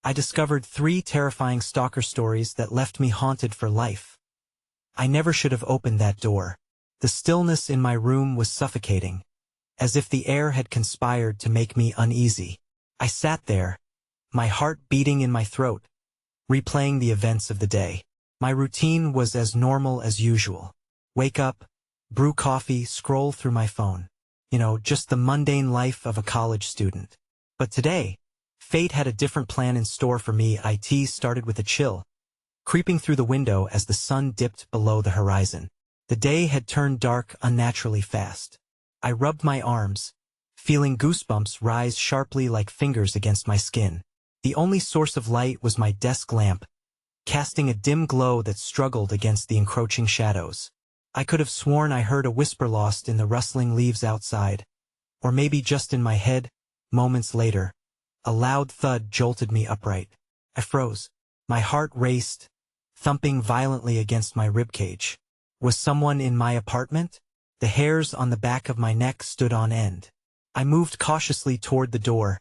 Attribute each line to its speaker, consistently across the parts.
Speaker 1: I discovered 3 terrifying stalker stories that left me haunted for life. I never should have opened that door. The stillness in my room was suffocating, as if the air had conspired to make me uneasy. I sat there, my heart beating in my throat, replaying the events of the day. My routine was as normal as usual. Wake up, brew coffee, scroll through my phone. Just the mundane life of a college student. But today, fate had a different plan in store for me. It started with a chill, creeping through the window as the sun dipped below the horizon. The day had turned dark unnaturally fast. I rubbed my arms, feeling goosebumps rise sharply like fingers against my skin. The only source of light was my desk lamp, casting a dim glow that struggled against the encroaching shadows. I could have sworn I heard a whisper lost in the rustling leaves outside, or maybe just in my head. Moments later, a loud thud jolted me upright. I froze. My heart raced, thumping violently against my ribcage. Was someone in my apartment? The hairs on the back of my neck stood on end. I moved cautiously toward the door,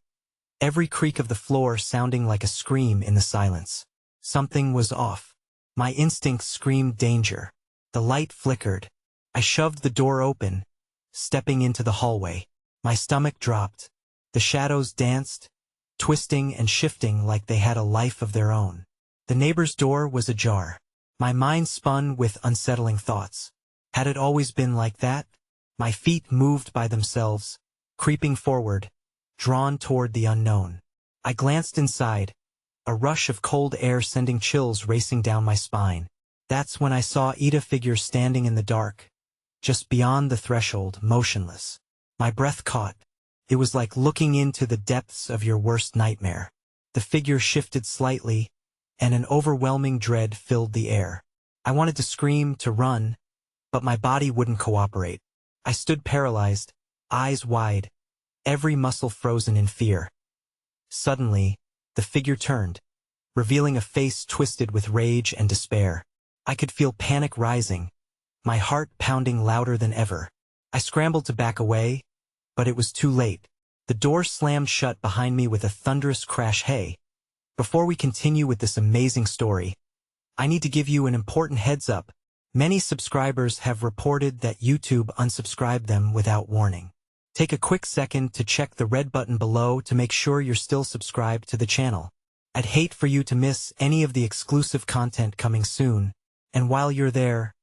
Speaker 1: every creak of the floor sounding like a scream in the silence. Something was off. My instincts screamed danger. The light flickered. I shoved the door open, stepping into the hallway. My stomach dropped. The shadows danced, twisting and shifting like they had a life of their own. The neighbor's door was ajar. My mind spun with unsettling thoughts. Had it always been like that? My feet moved by themselves, creeping forward, drawn toward the unknown. I glanced inside, a rush of cold air sending chills racing down my spine. That's when I saw Ida figure standing in the dark, just beyond the threshold, motionless. My breath caught. It was like looking into the depths of your worst nightmare. The figure shifted slightly, and an overwhelming dread filled the air. I wanted to scream, to run, but my body wouldn't cooperate. I stood paralyzed, eyes wide, every muscle frozen in fear. Suddenly, the figure turned, revealing a face twisted with rage and despair. I could feel panic rising, my heart pounding louder than ever. I scrambled to back away, but it was too late. The door slammed shut behind me with a thunderous crash. Hey, before we continue with this amazing story, I need to give you an important heads up. Many subscribers have reported that YouTube unsubscribed them without warning. Take a quick second to check the red button below to make sure you're still subscribed to the channel. I'd hate for you to miss any of the exclusive content coming soon. And while you're there,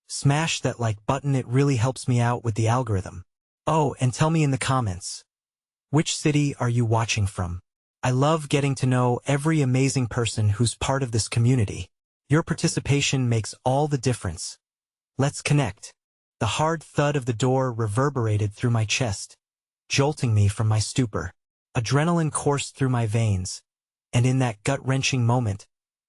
Speaker 1: smash that like button. It really helps me out with the algorithm. Oh, and tell me in the comments, which city are you watching from? I love getting to know every amazing person who's part of this community. Your participation makes all the difference. Let's connect. The hard thud of the door reverberated through my chest, jolting me from my stupor. Adrenaline coursed through my veins, and in that gut-wrenching moment,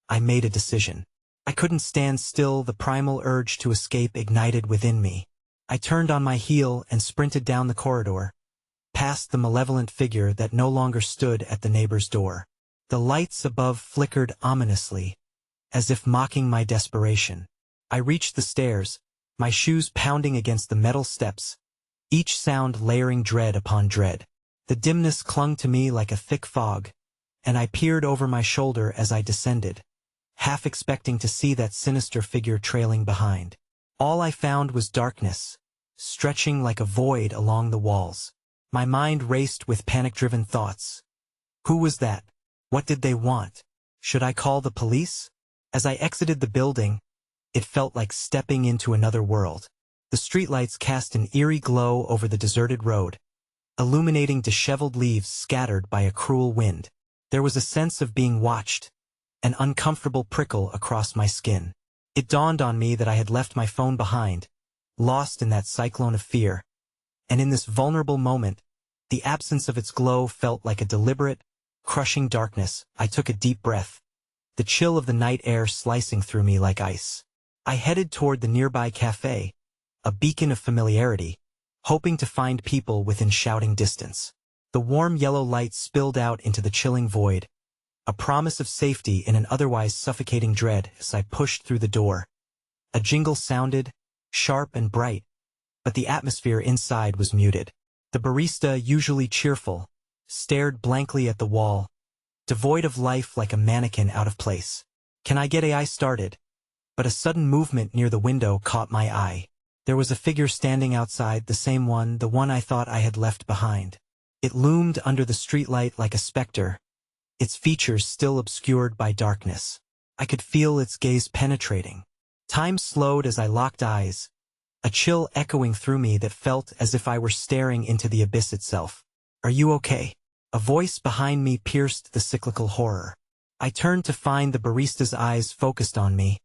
Speaker 1: I made a decision. I couldn't stand still. The primal urge to escape ignited within me. I turned on my heel and sprinted down the corridor, past the malevolent figure that no longer stood at the neighbor's door. The lights above flickered ominously, as if mocking my desperation. I reached the stairs, my shoes pounding against the metal steps, each sound layering dread upon dread. The dimness clung to me like a thick fog, and I peered over my shoulder as I descended, half expecting to see that sinister figure trailing behind. All I found was darkness, stretching like a void along the walls. My mind raced with panic-driven thoughts. Who was that? What did they want? Should I call the police? As I exited the building, it felt like stepping into another world. The streetlights cast an eerie glow over the deserted road, illuminating disheveled leaves scattered by a cruel wind. There was a sense of being watched, an uncomfortable prickle across my skin. It dawned on me that I had left my phone behind, lost in that cyclone of fear. And in this vulnerable moment, the absence of its glow felt like a deliberate, crushing darkness. I took a deep breath, the chill of the night air slicing through me like ice. I headed toward the nearby cafe, a beacon of familiarity, hoping to find people within shouting distance. The warm yellow light spilled out into the chilling void, a promise of safety in an otherwise suffocating dread. As I pushed through the door, a jingle sounded, sharp and bright, but the atmosphere inside was muted. The barista, usually cheerful, stared blankly at the wall, devoid of life like a mannequin out of place. "Can I get AI started?" But a sudden movement near the window caught my eye. There was a figure standing outside, the one I thought I had left behind. It loomed under the streetlight like a specter, its features still obscured by darkness. I could feel its gaze penetrating. Time slowed as I locked eyes, a chill echoing through me that felt as if I were staring into the abyss itself. "Are you okay?" A voice behind me pierced the cyclical horror. I turned to find the barista's eyes focused on me,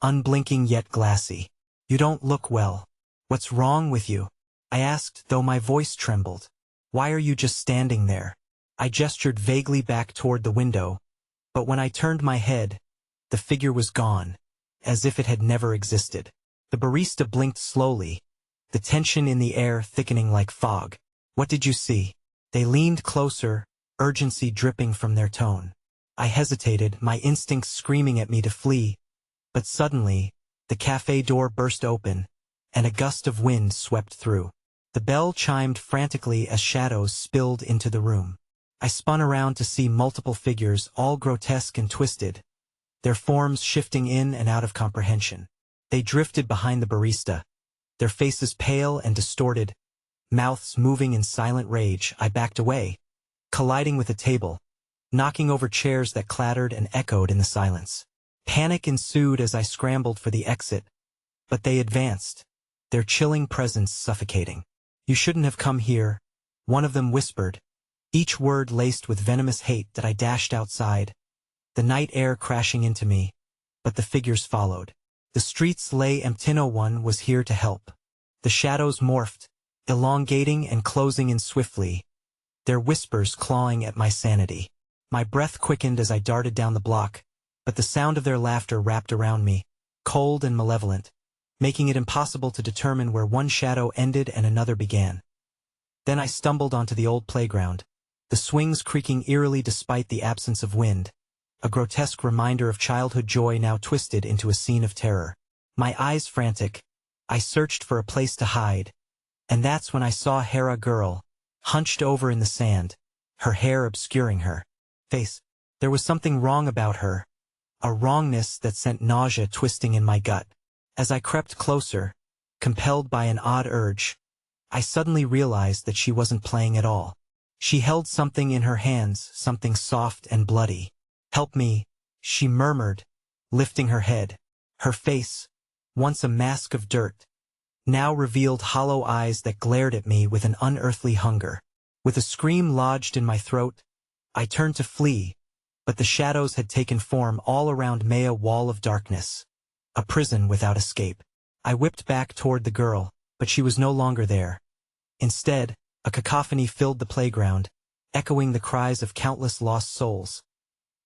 Speaker 1: unblinking yet glassy. "You don't look well. What's wrong with you?" I asked, though my voice trembled. "Why are you just standing there?" I gestured vaguely back toward the window, but when I turned my head, the figure was gone, as if it had never existed. The barista blinked slowly, the tension in the air thickening like fog. "What did you see?" They leaned closer, urgency dripping from their tone. I hesitated, my instincts screaming at me to flee, but suddenly, the cafe door burst open, and a gust of wind swept through. The bell chimed frantically as shadows spilled into the room. I spun around to see multiple figures, all grotesque and twisted, their forms shifting in and out of comprehension. They drifted behind the barista, their faces pale and distorted, mouths moving in silent rage. I backed away, colliding with a table, knocking over chairs that clattered and echoed in the silence. Panic ensued as I scrambled for the exit, but they advanced, their chilling presence suffocating. "You shouldn't have come here," one of them whispered, each word laced with venomous hate. That I dashed outside, the night air crashing into me, but the figures followed. The streets lay empty, no one was here to help. The shadows morphed, elongating and closing in swiftly, their whispers clawing at my sanity. My breath quickened as I darted down the block, but the sound of their laughter wrapped around me, cold and malevolent, making it impossible to determine where one shadow ended and another began. Then I stumbled onto the old playground, the swings creaking eerily despite the absence of wind, a grotesque reminder of childhood joy now twisted into a scene of terror. My eyes frantic, I searched for a place to hide, and that's when I saw Hera girl, hunched over in the sand, her hair obscuring her face. There was something wrong about her, a wrongness that sent nausea twisting in my gut. As I crept closer, compelled by an odd urge, I suddenly realized that she wasn't playing at all. She held something in her hands, something soft and bloody. "Help me," she murmured, lifting her head. Her face, once a mask of dirt, now revealed hollow eyes that glared at me with an unearthly hunger. With a scream lodged in my throat, I turned to flee, but the shadows had taken form all around me, a wall of darkness, a prison without escape. I whipped back toward the girl, but she was no longer there. Instead, a cacophony filled the playground, echoing the cries of countless lost souls.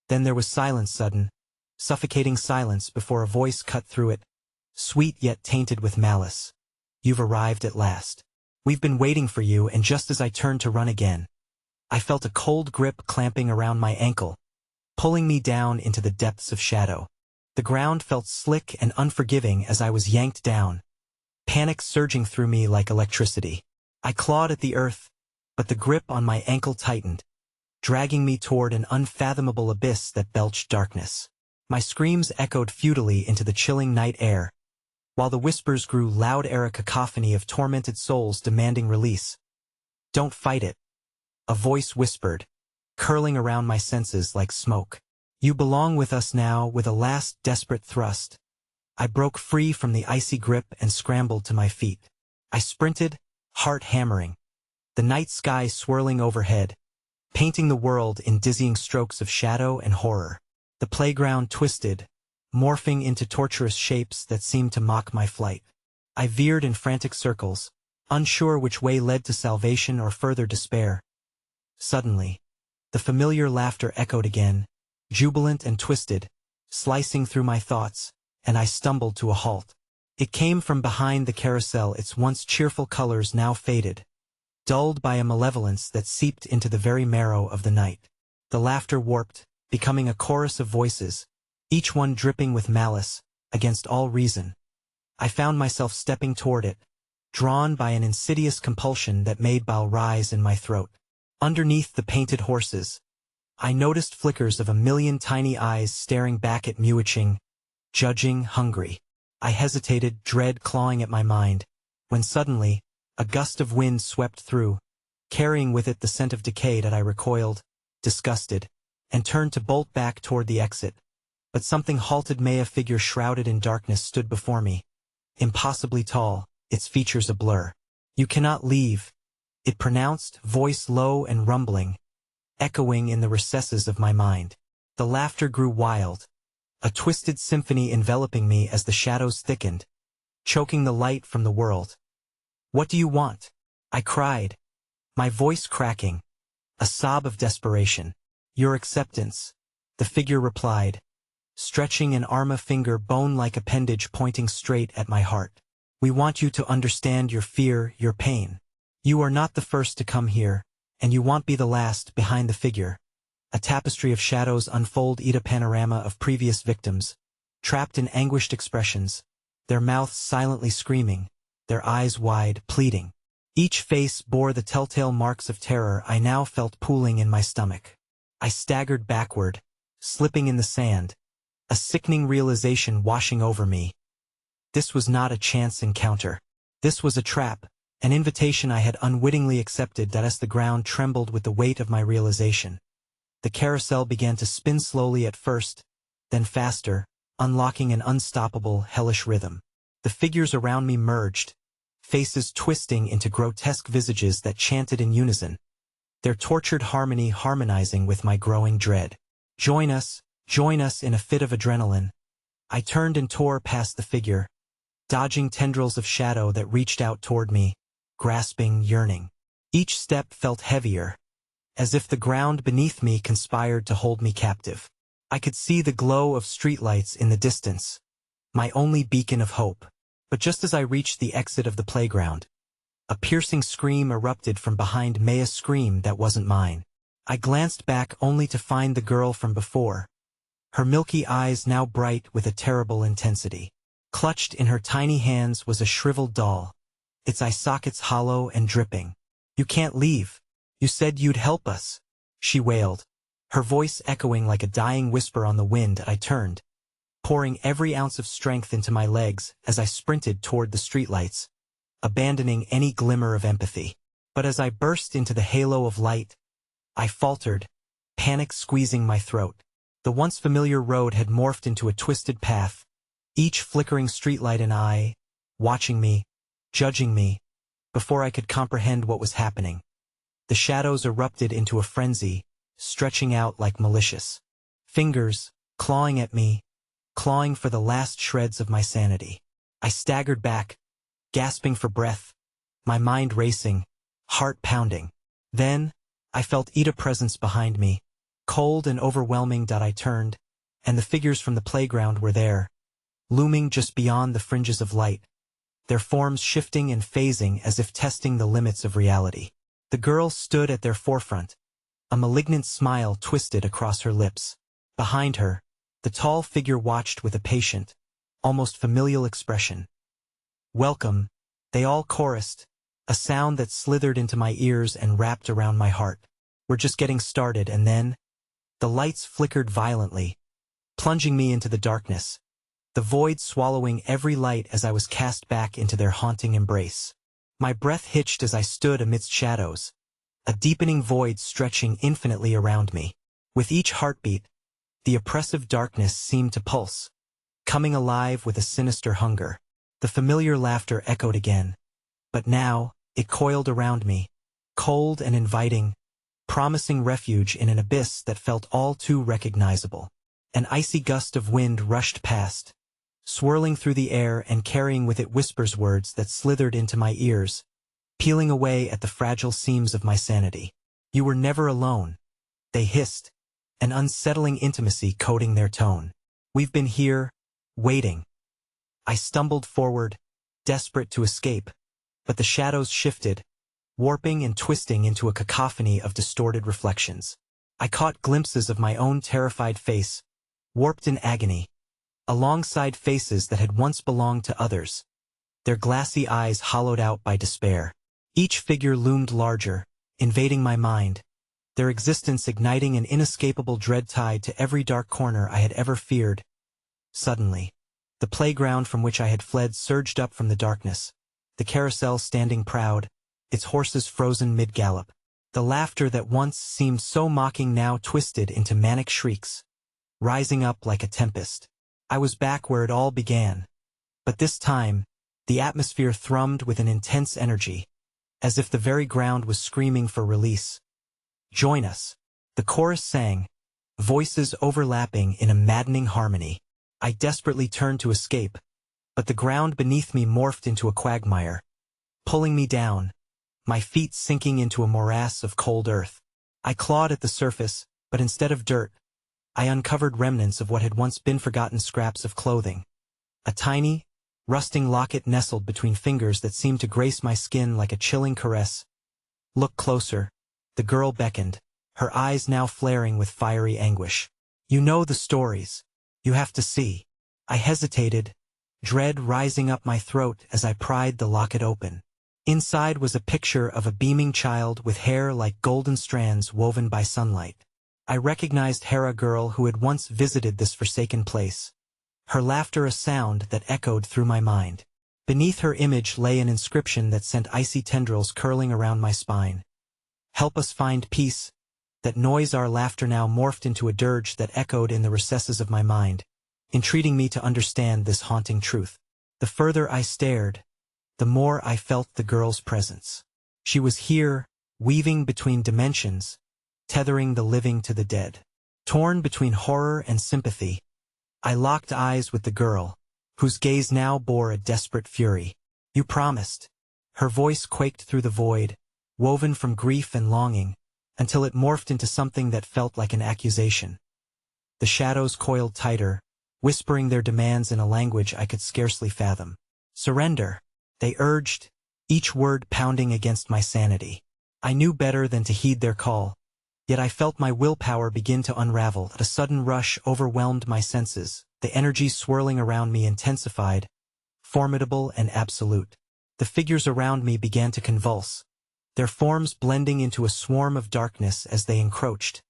Speaker 1: Then there was silence, sudden, suffocating silence before a voice cut through it, sweet yet tainted with malice. "You've arrived at last. We've been waiting for you." And just as I turned to run again, I felt a cold grip clamping around my ankle, pulling me down into the depths of shadow. The ground felt slick and unforgiving as I was yanked down, panic surging through me like electricity. I clawed at the earth, but the grip on my ankle tightened, dragging me toward an unfathomable abyss that belched darkness. My screams echoed futilely into the chilling night air, while the whispers grew loud, a cacophony of tormented souls demanding release. "Don't fight it," a voice whispered, curling around my senses like smoke. "You belong with us now." With a last desperate thrust, I broke free from the icy grip and scrambled to my feet. I sprinted, heart hammering, the night sky swirling overhead, painting the world in dizzying strokes of shadow and horror. The playground twisted, morphing into torturous shapes that seemed to mock my flight. I veered in frantic circles, unsure which way led to salvation or further despair. Suddenly, the familiar laughter echoed again, jubilant and twisted, slicing through my thoughts, and I stumbled to a halt. It came from behind the carousel, its once cheerful colors now faded, dulled by a malevolence that seeped into the very marrow of the night. The laughter warped, becoming a chorus of voices, each one dripping with malice, against all reason. I found myself stepping toward it, drawn by an insidious compulsion that made bile rise in my throat. Underneath the painted horses, I noticed flickers of a million tiny eyes staring back at me, watching, judging, hungry. I hesitated, dread clawing at my mind, when suddenly, a gust of wind swept through, carrying with it the scent of decay. That I recoiled, disgusted, and turned to bolt back toward the exit. But something halted me. A figure shrouded in darkness stood before me. Impossibly tall, its features a blur. "You cannot leave," it pronounced, voice low and rumbling, echoing in the recesses of my mind. The laughter grew wild, a twisted symphony enveloping me as the shadows thickened, choking the light from the world. "What do you want?" I cried, my voice cracking, a sob of desperation. "Your acceptance," the figure replied, stretching an arm, a finger bone-like appendage pointing straight at my heart. "We want you to understand your fear, your pain. You are not the first to come here, and you won't be the last." Behind the figure, a tapestry of shadows unfolded, a panorama of previous victims, trapped in anguished expressions, their mouths silently screaming, their eyes wide, pleading. Each face bore the telltale marks of terror I now felt pooling in my stomach. I staggered backward, slipping in the sand, a sickening realization washing over me. This was not a chance encounter. This was a trap, an invitation I had unwittingly accepted. That as the ground trembled with the weight of my realization, the carousel began to spin slowly at first, then faster, unlocking an unstoppable, hellish rhythm. The figures around me merged, faces twisting into grotesque visages that chanted in unison, their tortured harmony harmonizing with my growing dread. Join us," in a fit of adrenaline. I turned and tore past the figure, dodging tendrils of shadow that reached out toward me, grasping, yearning. Each step felt heavier, as if the ground beneath me conspired to hold me captive. I could see the glow of streetlights in the distance, my only beacon of hope. But just as I reached the exit of the playground, a piercing scream erupted from behind me, a scream that wasn't mine. I glanced back only to find the girl from before, her milky eyes now bright with a terrible intensity. Clutched in her tiny hands was a shriveled doll, its eye sockets hollow and dripping. "You can't leave. You said you'd help us," she wailed, her voice echoing like a dying whisper on the wind. I turned, pouring every ounce of strength into my legs as I sprinted toward the streetlights, abandoning any glimmer of empathy. But as I burst into the halo of light, I faltered, panic squeezing my throat. The once familiar road had morphed into a twisted path, each flickering streetlight an eye, watching me, judging me. Before I could comprehend what was happening, the shadows erupted into a frenzy, stretching out like malicious fingers, clawing at me, clawing for the last shreds of my sanity. I staggered back, gasping for breath, my mind racing, heart pounding. Then, I felt Ida's presence behind me, cold and overwhelming. I turned, and the figures from the playground were there, looming just beyond the fringes of light, their forms shifting and phasing as if testing the limits of reality. The girl stood at their forefront, a malignant smile twisted across her lips. Behind her, the tall figure watched with a patient, almost familial expression. "Welcome," they all chorused, a sound that slithered into my ears and wrapped around my heart. "We're just getting started." And then, the lights flickered violently, plunging me into the darkness, the void swallowing every light as I was cast back into their haunting embrace. My breath hitched as I stood amidst shadows, a deepening void stretching infinitely around me. With each heartbeat, the oppressive darkness seemed to pulse, coming alive with a sinister hunger. The familiar laughter echoed again, but now, it coiled around me, cold and inviting, promising refuge in an abyss that felt all too recognizable. An icy gust of wind rushed past, swirling through the air and carrying with it words that slithered into my ears, peeling away at the fragile seams of my sanity. "You were never alone," they hissed, an unsettling intimacy coating their tone. "We've been here, waiting." I stumbled forward, desperate to escape, but the shadows shifted, warping and twisting into a cacophony of distorted reflections. I caught glimpses of my own terrified face, warped in agony, alongside faces that had once belonged to others, their glassy eyes hollowed out by despair. Each figure loomed larger, invading my mind, their existence igniting an inescapable dread tied to every dark corner I had ever feared. Suddenly, the playground from which I had fled surged up from the darkness, the carousel standing proud, its horses frozen mid-gallop. The laughter that once seemed so mocking now twisted into manic shrieks, rising up like a tempest. I was back where it all began. But this time, the atmosphere thrummed with an intense energy, as if the very ground was screaming for release. "Join us," the chorus sang, voices overlapping in a maddening harmony. I desperately turned to escape, but the ground beneath me morphed into a quagmire, pulling me down, my feet sinking into a morass of cold earth. I clawed at the surface, but instead of dirt, I uncovered remnants of what had once been forgotten scraps of clothing. A tiny, rusting locket nestled between fingers that seemed to grace my skin like a chilling caress. "Look closer," the girl beckoned, her eyes now flaring with fiery anguish. "You know the stories. You have to see." I hesitated, dread rising up my throat as I pried the locket open. Inside was a picture of a beaming child with hair like golden strands woven by sunlight. I recognized Hera girl who had once visited this forsaken place, her laughter a sound that echoed through my mind. Beneath her image lay an inscription that sent icy tendrils curling around my spine. "Help us find peace." That noise, our laughter now morphed into a dirge that echoed in the recesses of my mind, entreating me to understand this haunting truth. The further I stared, the more I felt the girl's presence. She was here, weaving between dimensions, tethering the living to the dead. Torn between horror and sympathy, I locked eyes with the girl, whose gaze now bore a desperate fury. "You promised." Her voice quaked through the void, woven from grief and longing, until it morphed into something that felt like an accusation. The shadows coiled tighter, whispering their demands in a language I could scarcely fathom. "Surrender," they urged, each word pounding against my sanity. I knew better than to heed their call, yet I felt my willpower begin to unravel. A sudden rush overwhelmed my senses, the energy swirling around me intensified, formidable and absolute. The figures around me began to convulse, their forms blending into a swarm of darkness as they encroached,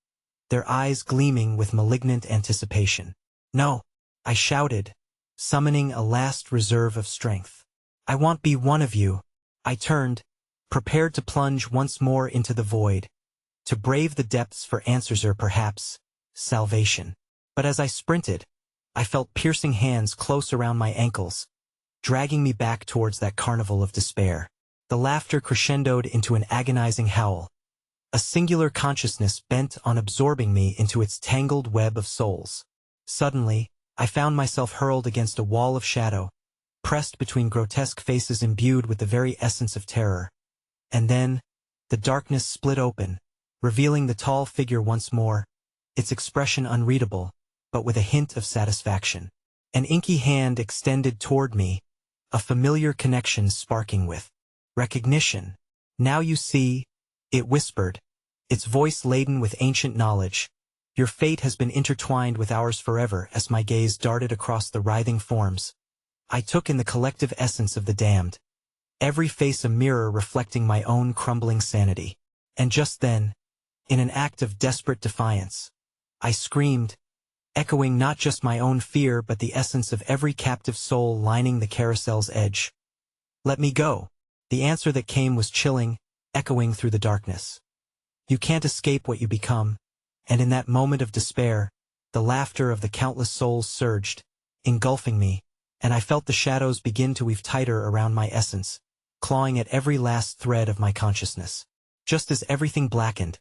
Speaker 1: their eyes gleaming with malignant anticipation. "No," I shouted, summoning a last reserve of strength. "I won't be one of you." I turned, prepared to plunge once more into the void, to brave the depths for answers or perhaps salvation. But as I sprinted, I felt piercing hands close around my ankles, dragging me back towards that carnival of despair. The laughter crescendoed into an agonizing howl, a singular consciousness bent on absorbing me into its tangled web of souls. Suddenly, I found myself hurled against a wall of shadow, pressed between grotesque faces imbued with the very essence of terror. And then, the darkness split open, revealing the tall figure once more, its expression unreadable, but with a hint of satisfaction. An inky hand extended toward me, a familiar connection sparking with recognition. "Now you see," it whispered, its voice laden with ancient knowledge. "Your fate has been intertwined with ours forever." As my gaze darted across the writhing forms, I took in the collective essence of the damned, every face a mirror reflecting my own crumbling sanity. And just then, in an act of desperate defiance, I screamed, echoing not just my own fear but the essence of every captive soul lining the carousel's edge. "Let me go." The answer that came was chilling, echoing through the darkness. "You can't escape what you become." And in that moment of despair, the laughter of the countless souls surged, engulfing me, and I felt the shadows begin to weave tighter around my essence, clawing at every last thread of my consciousness. Just as everything blackened,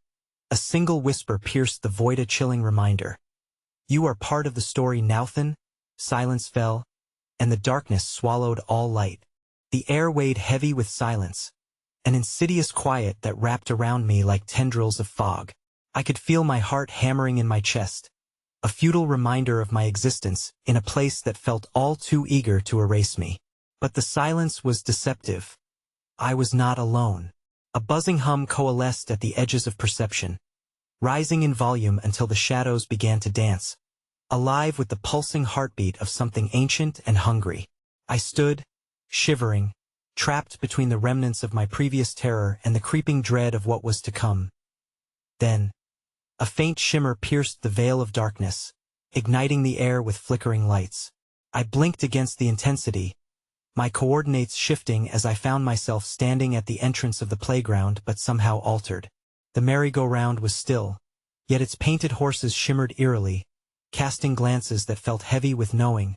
Speaker 1: a single whisper pierced the void, a chilling reminder. "You are part of the story, Nauthan." Silence fell, and the darkness swallowed all light. The air weighed heavy with silence, an insidious quiet that wrapped around me like tendrils of fog. I could feel my heart hammering in my chest, a futile reminder of my existence in a place that felt all too eager to erase me. But the silence was deceptive. I was not alone. A buzzing hum coalesced at the edges of perception, rising in volume until the shadows began to dance, alive with the pulsing heartbeat of something ancient and hungry. I stood, shivering, trapped between the remnants of my previous terror and the creeping dread of what was to come. Then, A faint shimmer pierced the veil of darkness, igniting the air with flickering lights. I blinked against the intensity, my coordinates shifting as I found myself standing at the entrance of the playground but somehow altered. The merry-go-round was still, yet its painted horses shimmered eerily, casting glances that felt heavy with knowing.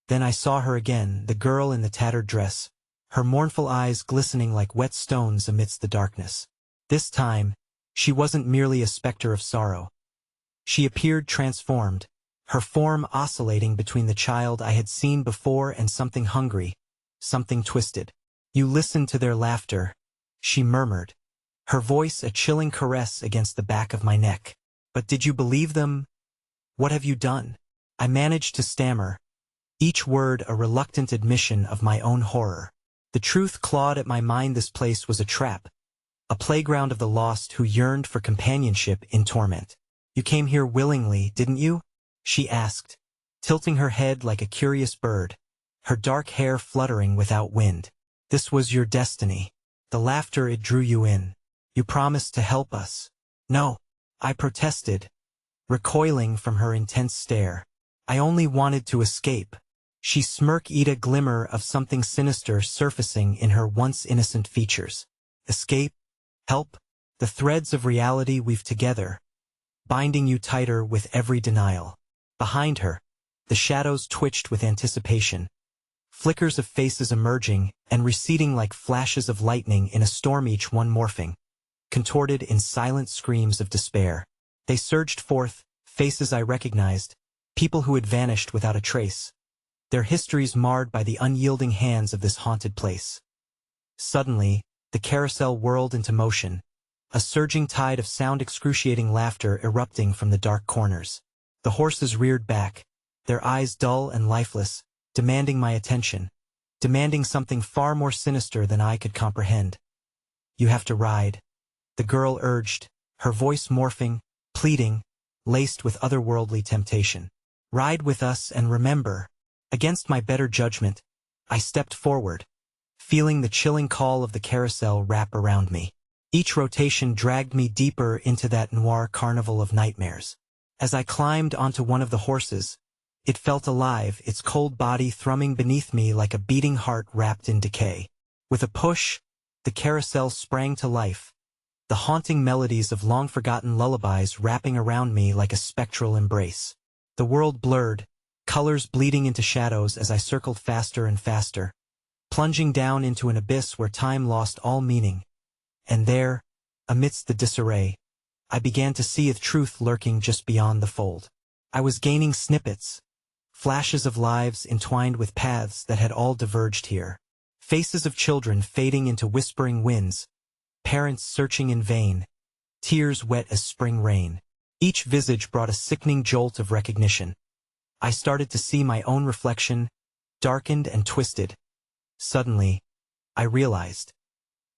Speaker 1: Then I saw her again, the girl in the tattered dress, her mournful eyes glistening like wet stones amidst the darkness. This time, she wasn't merely a specter of sorrow. She appeared transformed, her form oscillating between the child I had seen before and something hungry, something twisted. "You listened to their laughter," she murmured, her voice a chilling caress against the back of my neck. "But did you believe them? What have you done?" I managed to stammer, each word a reluctant admission of my own horror. The truth clawed at my mind. This place was a trap, a playground of the lost who yearned for companionship in torment. "You came here willingly, didn't you?" she asked, tilting her head like a curious bird, her dark hair fluttering without wind. "This was your destiny. The laughter, it drew you in. You promised to help us." "No," I protested, recoiling from her intense stare. "I only wanted to escape." She smirked, a glimmer of something sinister surfacing in her once innocent features. "Escape? Help? The threads of reality weave together, binding you tighter with every denial." Behind her, the shadows twitched with anticipation, flickers of faces emerging and receding like flashes of lightning in a storm, each one morphing, contorted in silent screams of despair. They surged forth, faces I recognized, people who had vanished without a trace, their histories marred by the unyielding hands of this haunted place. Suddenly, the carousel whirled into motion, a surging tide of sound, excruciating laughter erupting from the dark corners. The horses reared back, their eyes dull and lifeless, demanding my attention, demanding something far more sinister than I could comprehend. "You have to ride," the girl urged, her voice morphing, pleading, laced with otherworldly temptation. "Ride with us and remember." Against my better judgment, I stepped forward, feeling the chilling call of the carousel wrap around me. Each rotation dragged me deeper into that noir carnival of nightmares. As I climbed onto one of the horses, it felt alive, its cold body thrumming beneath me like a beating heart wrapped in decay. With a push, the carousel sprang to life, the haunting melodies of long-forgotten lullabies wrapping around me like a spectral embrace. The world blurred, colors bleeding into shadows as I circled faster and faster, plunging down into an abyss where time lost all meaning. And there, amidst the disarray, I began to see a truth lurking just beyond the fold. I was gaining snippets, flashes of lives entwined with paths that had all diverged here. Faces of children fading into whispering winds, parents searching in vain, tears wet as spring rain. Each visage brought a sickening jolt of recognition. I started to see my own reflection, darkened and twisted. Suddenly, I realized.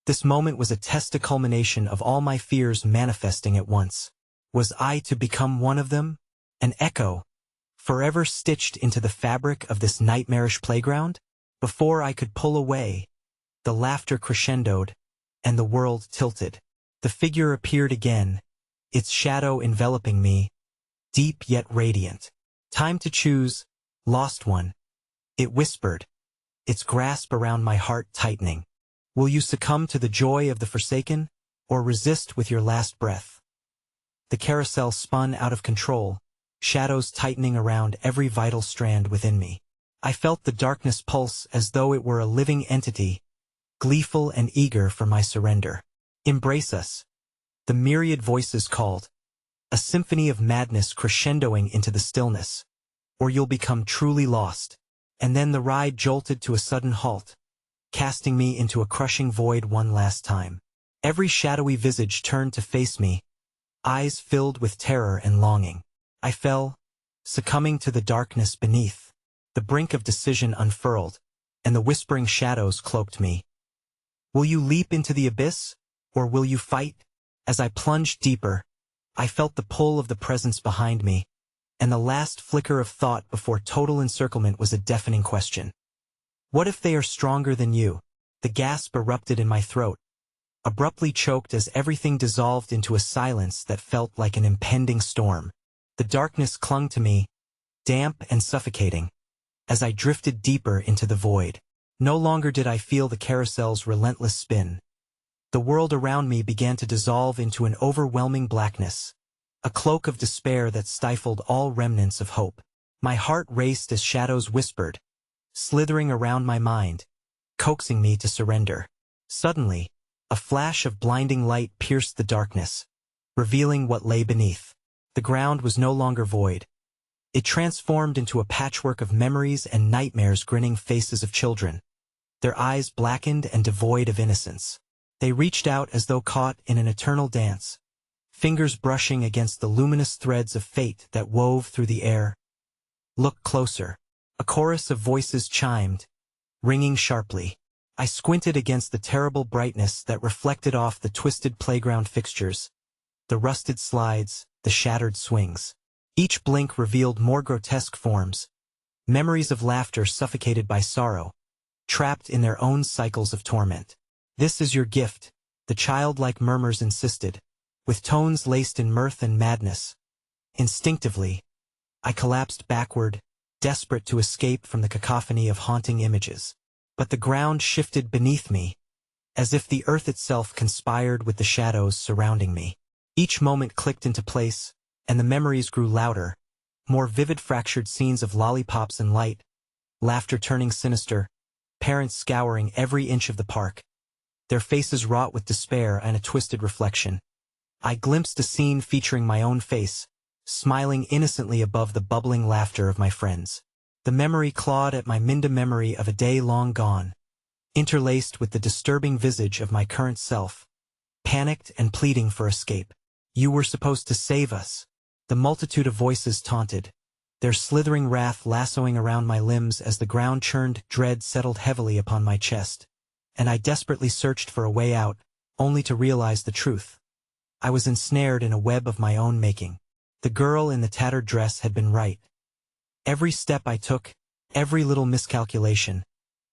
Speaker 1: This moment was a test, a culmination of all my fears manifesting at once. Was I to become one of them? An echo, forever stitched into the fabric of this nightmarish playground? Before I could pull away, the laughter crescendoed, and the world tilted. The figure appeared again, its shadow enveloping me, deep yet radiant. "Time to choose, lost one," it whispered, its grasp around my heart tightening. "Will you succumb to the joy of the forsaken, or resist with your last breath?" The carousel spun out of control, shadows tightening around every vital strand within me. I felt the darkness pulse as though it were a living entity, gleeful and eager for my surrender. "Embrace us," the myriad voices called, a symphony of madness crescendoing into the stillness, "or you'll become truly lost." And then the ride jolted to a sudden halt, casting me into a crushing void one last time. Every shadowy visage turned to face me, eyes filled with terror and longing. I fell, succumbing to the darkness beneath. The brink of decision unfurled, and the whispering shadows cloaked me. Will you leap into the abyss, or will you fight? As I plunged deeper, I felt the pull of the presence behind me, and the last flicker of thought before total encirclement was a deafening question. What if they are stronger than you? The gasp erupted in my throat, abruptly choked as everything dissolved into a silence that felt like an impending storm. The darkness clung to me, damp and suffocating, as I drifted deeper into the void. No longer did I feel the carousel's relentless spin. The world around me began to dissolve into an overwhelming blackness, a cloak of despair that stifled all remnants of hope. My heart raced as shadows whispered, slithering around my mind, coaxing me to surrender. Suddenly, a flash of blinding light pierced the darkness, revealing what lay beneath. The ground was no longer void. It transformed into a patchwork of memories and nightmares, grinning faces of children, their eyes blackened and devoid of innocence. They reached out as though caught in an eternal dance, fingers brushing against the luminous threads of fate that wove through the air. Look closer. A chorus of voices chimed, ringing sharply. I squinted against the terrible brightness that reflected off the twisted playground fixtures, the rusted slides, the shattered swings. Each blink revealed more grotesque forms, memories of laughter suffocated by sorrow, trapped in their own cycles of torment. "This is your gift," the childlike murmurs insisted, with tones laced in mirth and madness. Instinctively, I collapsed backward, desperate to escape from the cacophony of haunting images. But the ground shifted beneath me, as if the earth itself conspired with the shadows surrounding me. Each moment clicked into place, and the memories grew louder, more vivid, fractured scenes of lollipops and light, laughter turning sinister, parents scouring every inch of the park, their faces wrought with despair and a twisted reflection. I glimpsed a scene featuring my own face, smiling innocently above the bubbling laughter of my friends. The memory clawed at my memory of a day long gone, interlaced with the disturbing visage of my current self, panicked and pleading for escape. "You were supposed to save us," the multitude of voices taunted, their slithering wrath lassoing around my limbs as the ground churned. Dread settled heavily upon my chest, and I desperately searched for a way out, only to realize the truth. I was ensnared in a web of my own making. The girl in the tattered dress had been right. Every step I took, every little miscalculation,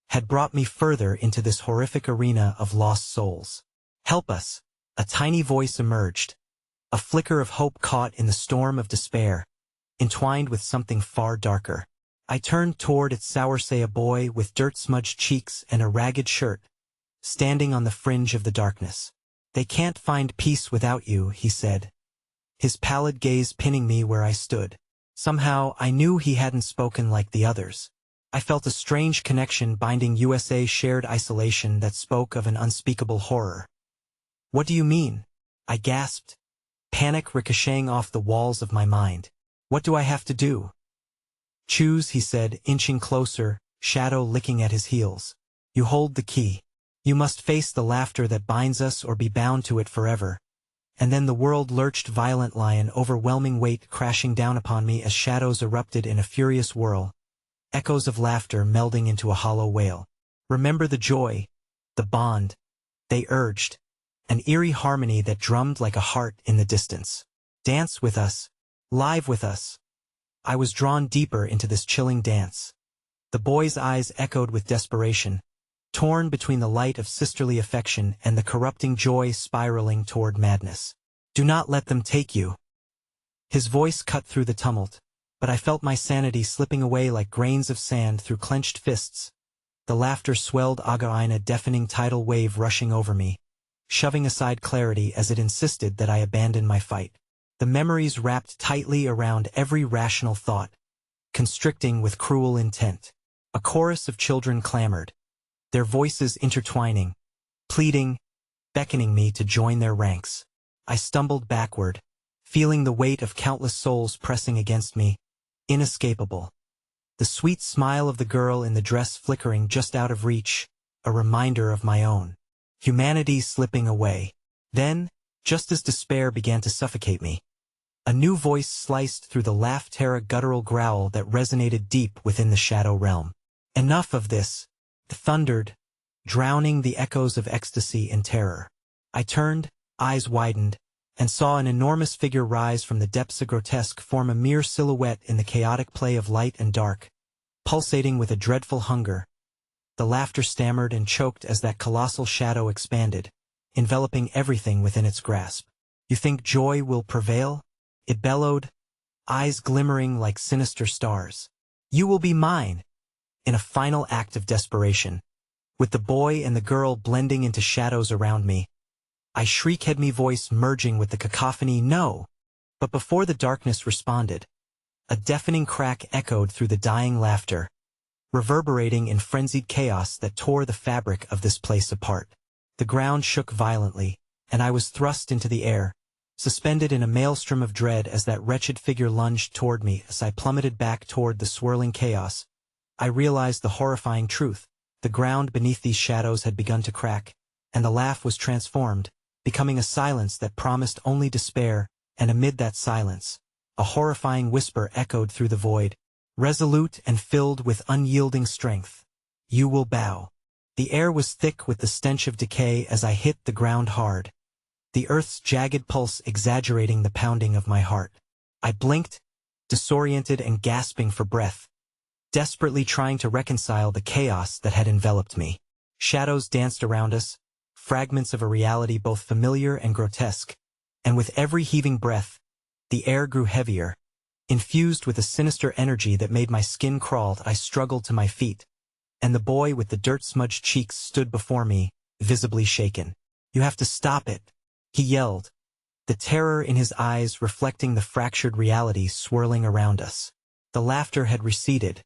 Speaker 1: had brought me further into this horrific arena of lost souls. "Help us!" A tiny voice emerged, a flicker of hope caught in the storm of despair, entwined with something far darker. I turned toward it. Say a boy with dirt-smudged cheeks and a ragged shirt, standing on the fringe of the darkness. "They can't find peace without you," he said, his pallid gaze pinning me where I stood. Somehow, I knew he hadn't spoken like the others. I felt a strange connection binding USA shared isolation that spoke of an unspeakable horror. "What do you mean?" I gasped, panic ricocheting off the walls of my mind. "What do I have to do?" "Choose," he said, inching closer, shadow licking at his heels. "You hold the key. You must face the laughter that binds us or be bound to it forever." And then the world lurched violently, an overwhelming weight crashing down upon me as shadows erupted in a furious whirl, echoes of laughter melding into a hollow wail. "Remember the joy, the bond," they urged, an eerie harmony that drummed like a heart in the distance. "Dance with us, live with us." I was drawn deeper into this chilling dance. The boy's eyes echoed with desperation, torn between the light of sisterly affection and the corrupting joy spiraling toward madness. "Do not let them take you." His voice cut through the tumult, but I felt my sanity slipping away like grains of sand through clenched fists. The laughter swelled in a deafening tidal wave rushing over me, shoving aside clarity as it insisted that I abandon my fight. The memories wrapped tightly around every rational thought, constricting with cruel intent. A chorus of children clamored, their voices intertwining, pleading, beckoning me to join their ranks. I stumbled backward, feeling the weight of countless souls pressing against me, inescapable. The sweet smile of the girl in the dress flickering just out of reach, a reminder of my own humanity slipping away. Then, just as despair began to suffocate me, a new voice sliced through the laugh-terror guttural growl that resonated deep within the shadow realm. "Enough of this," it thundered, drowning the echoes of ecstasy and terror. I turned, eyes widened, and saw an enormous figure rise from the depths of grotesque form, a mere silhouette in the chaotic play of light and dark, pulsating with a dreadful hunger. The laughter stammered and choked as that colossal shadow expanded, enveloping everything within its grasp. You think joy will prevail? It bellowed, eyes glimmering like sinister stars. You will be mine, in a final act of desperation. With the boy and the girl blending into shadows around me, I shrieked, my voice merging with the cacophony, no! But before the darkness responded, a deafening crack echoed through the dying laughter, reverberating in frenzied chaos that tore the fabric of this place apart. The ground shook violently, and I was thrust into the air, suspended in a maelstrom of dread as that wretched figure lunged toward me. As I plummeted back toward the swirling chaos, I realized the horrifying truth. The ground beneath these shadows had begun to crack, and the laugh was transformed, becoming a silence that promised only despair, and amid that silence, a horrifying whisper echoed through the void, resolute and filled with unyielding strength. You will bow. The air was thick with the stench of decay as I hit the ground hard, the earth's jagged pulse exaggerating the pounding of my heart. I blinked, disoriented and gasping for breath, desperately trying to reconcile the chaos that had enveloped me. Shadows danced around us, fragments of a reality both familiar and grotesque, and with every heaving breath, the air grew heavier, infused with a sinister energy that made my skin crawl. I struggled to my feet, and the boy with the dirt-smudged cheeks stood before me, visibly shaken. You have to stop it, he yelled, the terror in his eyes reflecting the fractured reality swirling around us. The laughter had receded,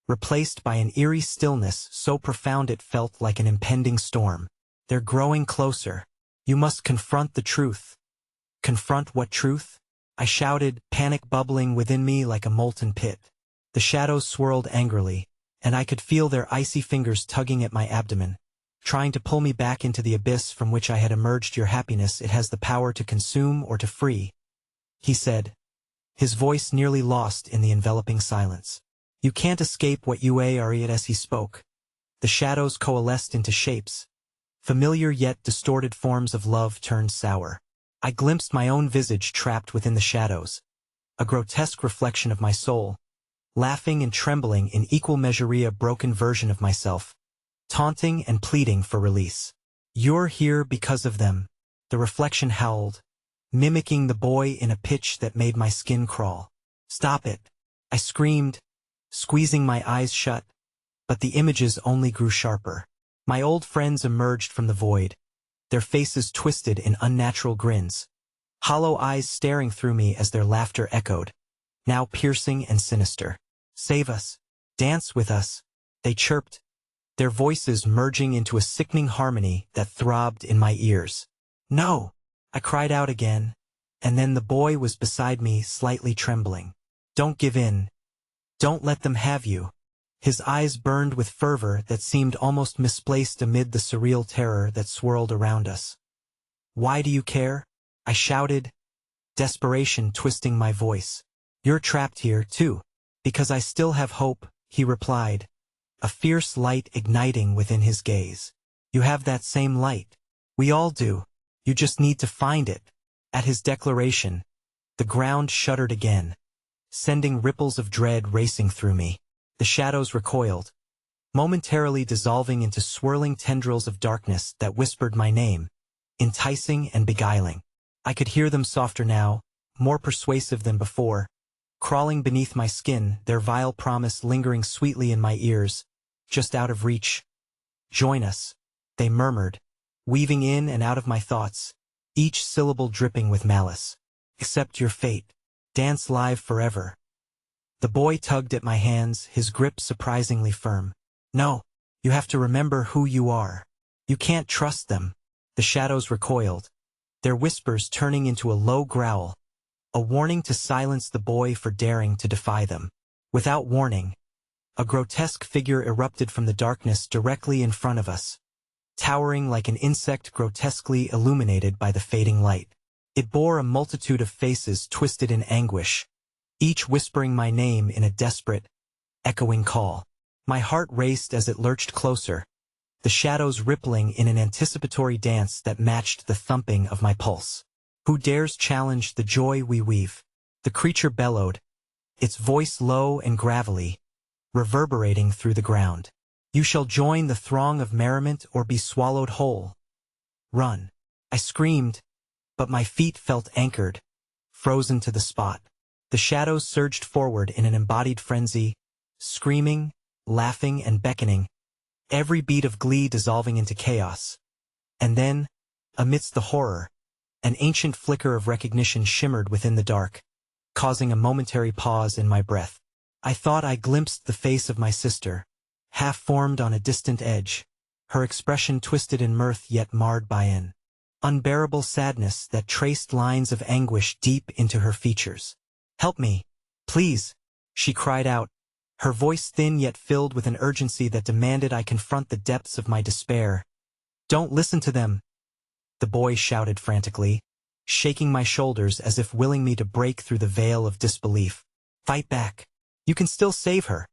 Speaker 1: replaced by an eerie stillness so profound it felt like an impending storm. They're growing closer. You must confront the truth. Confront what truth? I shouted, panic bubbling within me like a molten pit. The shadows swirled angrily, and I could feel their icy fingers tugging at my abdomen, trying to pull me back into the abyss from which I had emerged. Your happiness, it has the power to consume or to free, he said, his voice nearly lost in the enveloping silence. You can't escape what you are. As he spoke, the shadows coalesced into shapes, familiar yet distorted forms of love turned sour. I glimpsed my own visage trapped within the shadows, a grotesque reflection of my soul, laughing and trembling in equal measure, a broken version of myself, taunting and pleading for release. You're here because of them, the reflection howled, mimicking the boy in a pitch that made my skin crawl. Stop it, I screamed, squeezing my eyes shut, but the images only grew sharper. My old friends emerged from the void, their faces twisted in unnatural grins, hollow eyes staring through me as their laughter echoed, now piercing and sinister. Save us, dance with us, they chirped, their voices merging into a sickening harmony that throbbed in my ears. No, I cried out again, and then the boy was beside me, slightly trembling. Don't give in. Don't let them have you. His eyes burned with fervor that seemed almost misplaced amid the surreal terror that swirled around us. Why do you care? I shouted, desperation twisting my voice. You're trapped here, too. Because I still have hope, he replied, a fierce light igniting within his gaze. You have that same light. We all do. You just need to find it. At his declaration, the ground shuddered again, sending ripples of dread racing through me. The shadows recoiled, momentarily dissolving into swirling tendrils of darkness that whispered my name, enticing and beguiling. I could hear them softer now, more persuasive than before, crawling beneath my skin, their vile promise lingering sweetly in my ears, just out of reach. Join us, they murmured, weaving in and out of my thoughts, each syllable dripping with malice. Accept your fate. Dance live forever. The boy tugged at my hands, his grip surprisingly firm. No, you have to remember who you are. You can't trust them. The shadows recoiled, their whispers turning into a low growl, a warning to silence the boy for daring to defy them. Without warning, a grotesque figure erupted from the darkness directly in front of us, towering like an insect grotesquely illuminated by the fading light. It bore a multitude of faces twisted in anguish, each whispering my name in a desperate, echoing call. My heart raced as it lurched closer, the shadows rippling in an anticipatory dance that matched the thumping of my pulse. Who dares challenge the joy we weave? The creature bellowed, its voice low and gravelly, reverberating through the ground. You shall join the throng of merriment or be swallowed whole. Run. I screamed, but my feet felt anchored, frozen to the spot. The shadows surged forward in an embodied frenzy, screaming, laughing, and beckoning, every beat of glee dissolving into chaos. And then, amidst the horror, an ancient flicker of recognition shimmered within the dark, causing a momentary pause in my breath. I thought I glimpsed the face of my sister, half-formed on a distant edge, her expression twisted in mirth yet marred by an unbearable sadness that traced lines of anguish deep into her features. "Help me, please," she cried out, her voice thin yet filled with an urgency that demanded I confront the depths of my despair. "Don't listen to them," the boy shouted frantically, shaking my shoulders as if willing me to break through the veil of disbelief. "Fight back. You can still save her."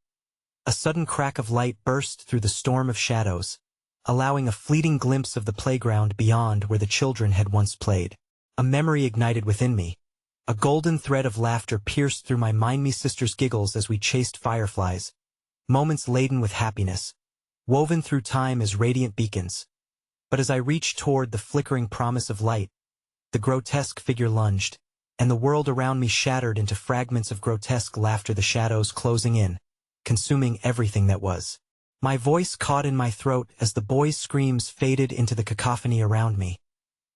Speaker 1: A sudden crack of light burst through the storm of shadows, allowing a fleeting glimpse of the playground beyond where the children had once played. A memory ignited within me. A golden thread of laughter pierced through my mind-me-sister's giggles as we chased fireflies, moments laden with happiness, woven through time as radiant beacons. But as I reached toward the flickering promise of light, the grotesque figure lunged, and the world around me shattered into fragments of grotesque laughter, the shadows closing in, consuming everything that was. My voice caught in my throat as the boy's screams faded into the cacophony around me,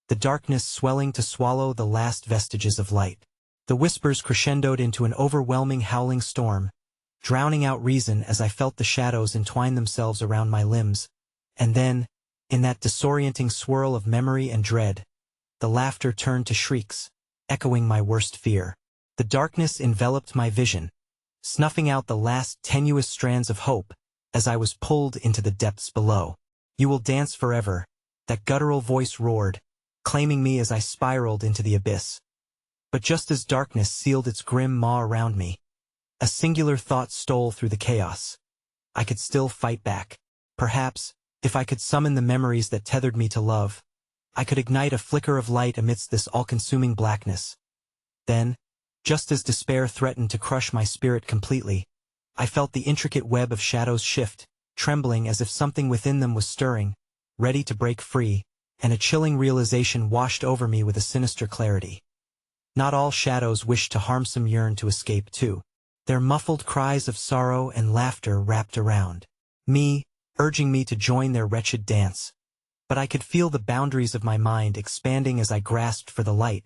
Speaker 1: the darkness swelling to swallow the last vestiges of light. The whispers crescendoed into an overwhelming howling storm, drowning out reason as I felt the shadows entwine themselves around my limbs. And then, in that disorienting swirl of memory and dread, the laughter turned to shrieks, echoing my worst fear. The darkness enveloped my vision, snuffing out the last tenuous strands of hope as I was pulled into the depths below. "You will dance forever," that guttural voice roared, claiming me as I spiraled into the abyss. But just as darkness sealed its grim maw around me, a singular thought stole through the chaos. I could still fight back. Perhaps, if I could summon the memories that tethered me to love, I could ignite a flicker of light amidst this all-consuming blackness. Then, just as despair threatened to crush my spirit completely, I felt the intricate web of shadows shift, trembling as if something within them was stirring, ready to break free, and a chilling realization washed over me with a sinister clarity. Not all shadows wished to harm, some yearned to escape too. Their muffled cries of sorrow and laughter wrapped around me, urging me to join their wretched dance. But I could feel the boundaries of my mind expanding as I grasped for the light,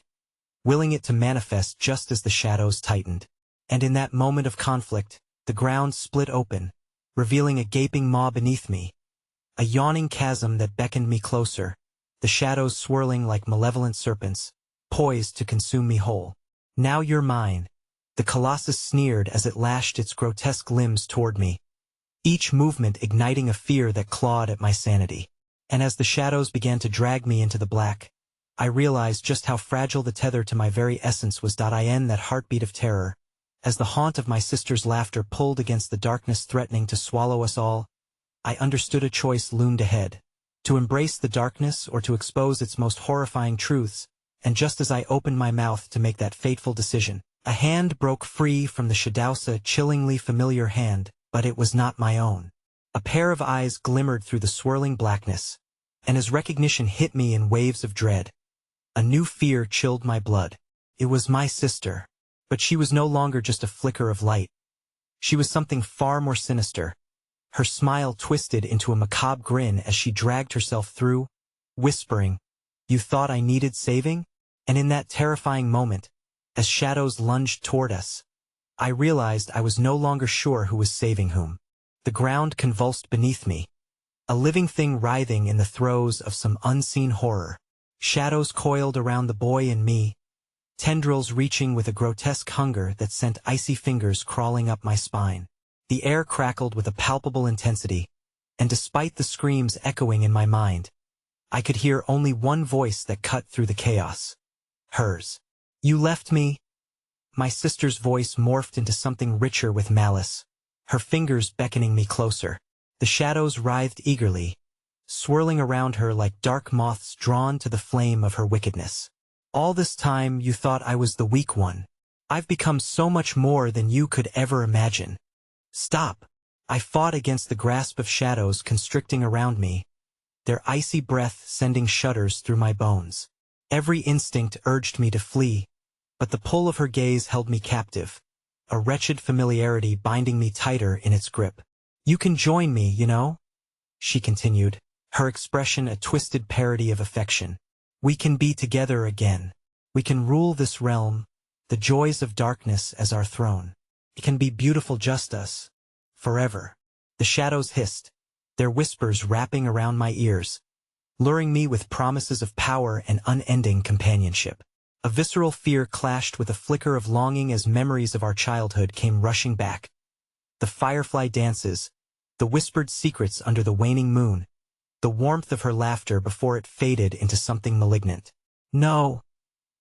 Speaker 1: willing it to manifest just as the shadows tightened. And in that moment of conflict, the ground split open, revealing a gaping maw beneath me, a yawning chasm that beckoned me closer, the shadows swirling like malevolent serpents, poised to consume me whole. "Now you're mine," the colossus sneered as it lashed its grotesque limbs toward me, each movement igniting a fear that clawed at my sanity. And as the shadows began to drag me into the black, I realized just how fragile the tether to my very essence was. In that heartbeat of terror, as the haunt of my sister's laughter pulled against the darkness threatening to swallow us all, I understood a choice loomed ahead: to embrace the darkness or to expose its most horrifying truths. And just as I opened my mouth to make that fateful decision, a hand broke free from the shadows, a chillingly familiar hand, but it was not my own. A pair of eyes glimmered through the swirling blackness, and as recognition hit me in waves of dread, a new fear chilled my blood. It was my sister, but she was no longer just a flicker of light. She was something far more sinister. Her smile twisted into a macabre grin as she dragged herself through, whispering, "You thought I needed saving?" And in that terrifying moment, as shadows lunged toward us, I realized I was no longer sure who was saving whom. The ground convulsed beneath me, a living thing writhing in the throes of some unseen horror. Shadows coiled around the boy and me, tendrils reaching with a grotesque hunger that sent icy fingers crawling up my spine. The air crackled with a palpable intensity, and despite the screams echoing in my mind, I could hear only one voice that cut through the chaos. Hers. "You left me." My sister's voice morphed into something richer with malice, her fingers beckoning me closer. The shadows writhed eagerly, swirling around her like dark moths drawn to the flame of her wickedness. "All this time you thought I was the weak one. I've become so much more than you could ever imagine. Stop." I fought against the grasp of shadows constricting around me, their icy breath sending shudders through my bones. Every instinct urged me to flee, but the pull of her gaze held me captive, a wretched familiarity binding me tighter in its grip. "You can join me, you know," she continued, her expression a twisted parody of affection. "We can be together again. We can rule this realm, the joys of darkness as our throne. It can be beautiful just us, forever." The shadows hissed, their whispers wrapping around my ears, luring me with promises of power and unending companionship. A visceral fear clashed with a flicker of longing as memories of our childhood came rushing back. The firefly dances, the whispered secrets under the waning moon, the warmth of her laughter before it faded into something malignant. "No,"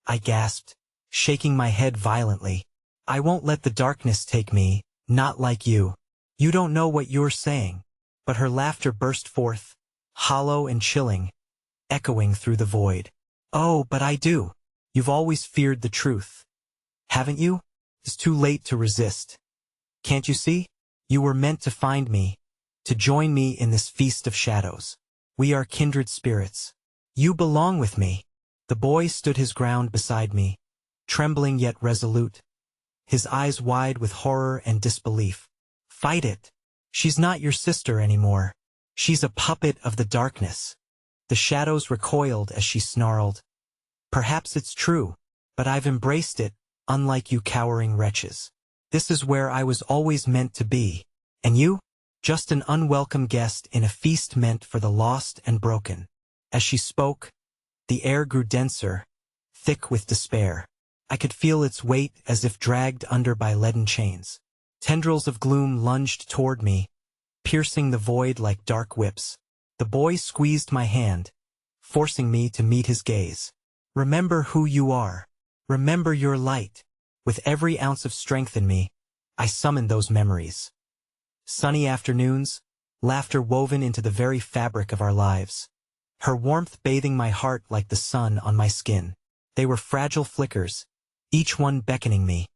Speaker 1: I gasped, shaking my head violently. "I won't let the darkness take me, not like you. You don't know what you're saying." But her laughter burst forth, hollow and chilling, echoing through the void. "Oh, but I do. You've always feared the truth, haven't you? It's too late to resist. Can't you see? You were meant to find me, to join me in this feast of shadows. We are kindred spirits. You belong with me." The boy stood his ground beside me, trembling yet resolute, his eyes wide with horror and disbelief. "Fight it. She's not your sister anymore. She's a puppet of the darkness." The shadows recoiled as she snarled. "Perhaps it's true, but I've embraced it, unlike you cowering wretches. This is where I was always meant to be. And you? Just an unwelcome guest in a feast meant for the lost and broken." As she spoke, the air grew denser, thick with despair. I could feel its weight as if dragged under by leaden chains. Tendrils of gloom lunged toward me, piercing the void like dark whips. The boy squeezed my hand, forcing me to meet his gaze. "Remember who you are. Remember your light." With every ounce of strength in me, I summoned those memories. Sunny afternoons, laughter woven into the very fabric of our lives. Her warmth bathing my heart like the sun on my skin. They were fragile flickers, each one beckoning me,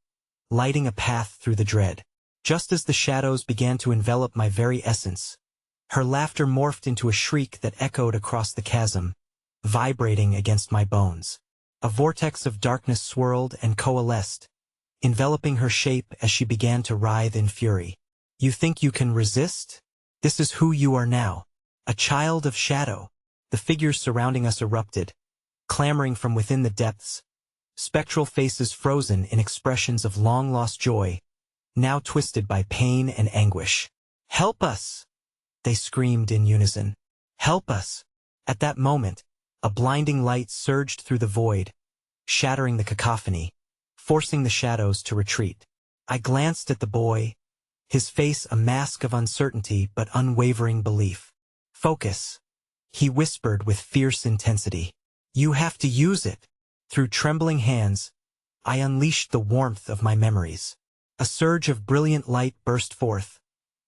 Speaker 1: lighting a path through the dread. Just as the shadows began to envelop my very essence, her laughter morphed into a shriek that echoed across the chasm, vibrating against my bones. A vortex of darkness swirled and coalesced, enveloping her shape as she began to writhe in fury. "You think you can resist? This is who you are now. A child of shadow." The figures surrounding us erupted, clamoring from within the depths, spectral faces frozen in expressions of long-lost joy, now twisted by pain and anguish. "Help us!" they screamed in unison. "Help us!" At that moment, a blinding light surged through the void, shattering the cacophony, forcing the shadows to retreat. I glanced at the boy, his face a mask of uncertainty but unwavering belief. "Focus," he whispered with fierce intensity. "You have to use it." Through trembling hands, I unleashed the warmth of my memories. A surge of brilliant light burst forth,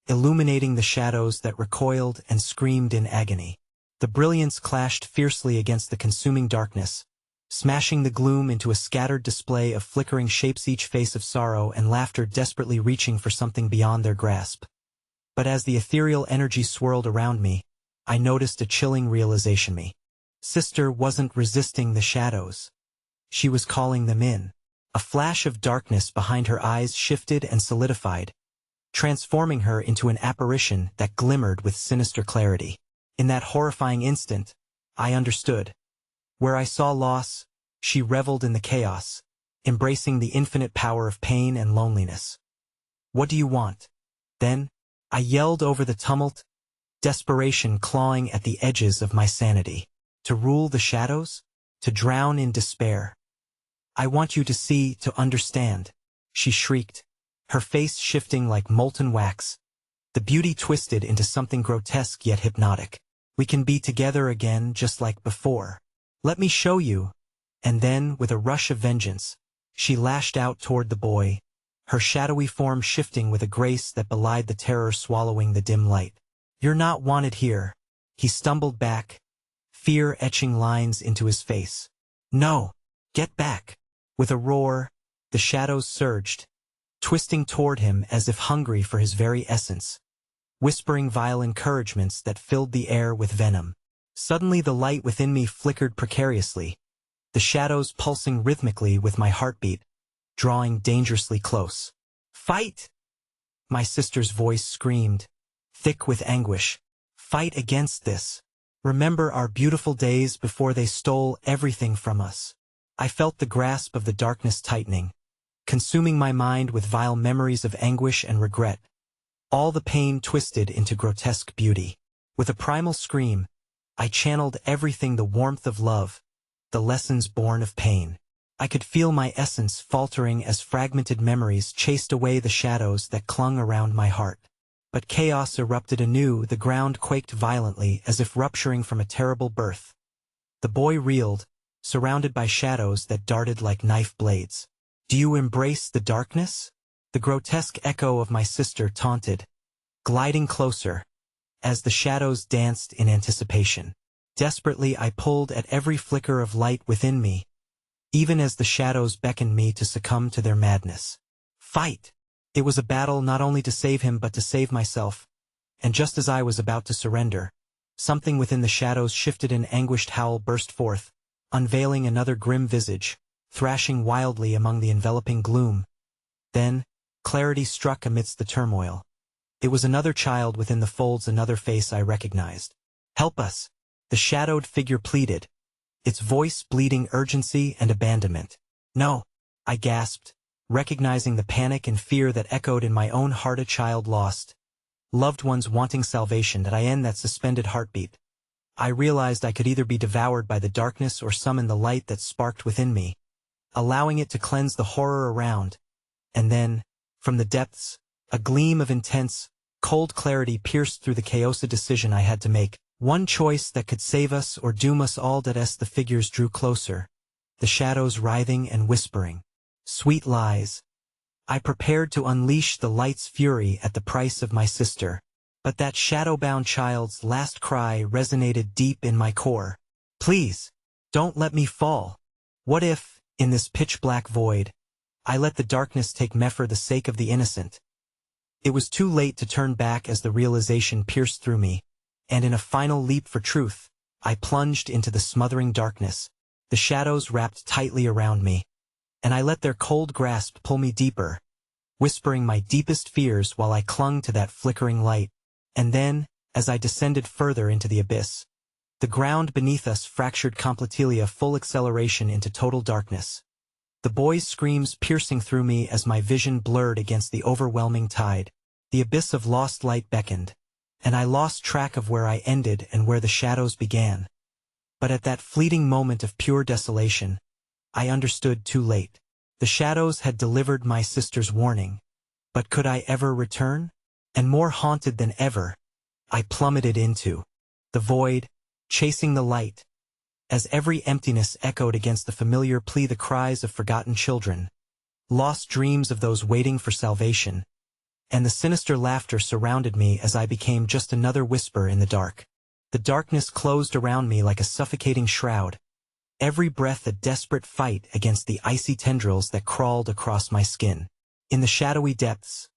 Speaker 1: illuminating the shadows that recoiled and screamed in agony. The brilliance clashed fiercely against the consuming darkness, smashing the gloom into a scattered display of flickering shapes, each face of sorrow and laughter desperately reaching for something beyond their grasp. But as the ethereal energy swirled around me, I noticed a chilling realization. My sister wasn't resisting the shadows. She was calling them in. A flash of darkness behind her eyes shifted and solidified, transforming her into an apparition that glimmered with sinister clarity. In that horrifying instant, I understood. Where I saw loss, she reveled in the chaos, embracing the infinite power of pain and loneliness. "What do you want?" Then, I yelled over the tumult, desperation clawing at the edges of my sanity. "To rule the shadows? To drown in despair? I want you to see, to understand," she shrieked, her face shifting like molten wax, the beauty twisted into something grotesque yet hypnotic. "We can be together again just like before. Let me show you." And then, with a rush of vengeance, she lashed out toward the boy, her shadowy form shifting with a grace that belied the terror swallowing the dim light. "You're not wanted here." He stumbled back, fear etching lines into his face. "No, get back." With a roar, the shadows surged, twisting toward him as if hungry for his very essence, whispering vile encouragements that filled the air with venom. Suddenly the light within me flickered precariously, the shadows pulsing rhythmically with my heartbeat, drawing dangerously close. "Fight!" My sister's voice screamed, thick with anguish. "Fight against this. Remember our beautiful days before they stole everything from us." I felt the grasp of the darkness tightening, consuming my mind with vile memories of anguish and regret, all the pain twisted into grotesque beauty. With a primal scream, I channeled everything, the warmth of love, the lessons born of pain. I could feel my essence faltering as fragmented memories chased away the shadows that clung around my heart. But chaos erupted anew, the ground quaked violently as if rupturing from a terrible birth. The boy reeled, surrounded by shadows that darted like knife blades. "Do you embrace the darkness?" The grotesque echo of my sister taunted, gliding closer, as the shadows danced in anticipation. Desperately I pulled at every flicker of light within me, even as the shadows beckoned me to succumb to their madness. Fight! It was a battle not only to save him but to save myself, and just as I was about to surrender, something within the shadows shifted. An anguished howl burst forth, unveiling another grim visage, thrashing wildly among the enveloping gloom. Then, clarity struck amidst the turmoil. It was another child within the folds, another face I recognized. "Help us!" the shadowed figure pleaded, its voice bleeding urgency and abandonment. "No," I gasped, recognizing the panic and fear that echoed in my own heart. A child lost, loved ones wanting salvation. Did I end that suspended heartbeat? I realized I could either be devoured by the darkness or summon the light that sparked within me, allowing it to cleanse the horror around. And then, from the depths, a gleam of intense, cold clarity pierced through the chaos. A decision I had to make, one choice that could save us or doom us all. As the figures drew closer, the shadows writhing and whispering, "Sweet lies." I prepared to unleash the light's fury at the price of my sister. But that shadow-bound child's last cry resonated deep in my core. "Please, don't let me fall. What if, in this pitch-black void, I let the darkness take me for the sake of the innocent?" It was too late to turn back as the realization pierced through me, and in a final leap for truth, I plunged into the smothering darkness. The shadows wrapped tightly around me, and I let their cold grasp pull me deeper, whispering my deepest fears while I clung to that flickering light. And then, as I descended further into the abyss, the ground beneath us fractured completely, a full acceleration into total darkness. The boy's screams piercing through me as my vision blurred against the overwhelming tide. The abyss of lost light beckoned, and I lost track of where I ended and where the shadows began. But at that fleeting moment of pure desolation, I understood too late. The shadows had delivered my sister's warning, but could I ever return? And more haunted than ever, I plummeted into the void, chasing the light, as every emptiness echoed against the familiar plea, the cries of forgotten children, lost dreams of those waiting for salvation, and the sinister laughter surrounded me as I became just another whisper in the dark. The darkness closed around me like a suffocating shroud, every breath a desperate fight against the icy tendrils that crawled across my skin. In the shadowy depths,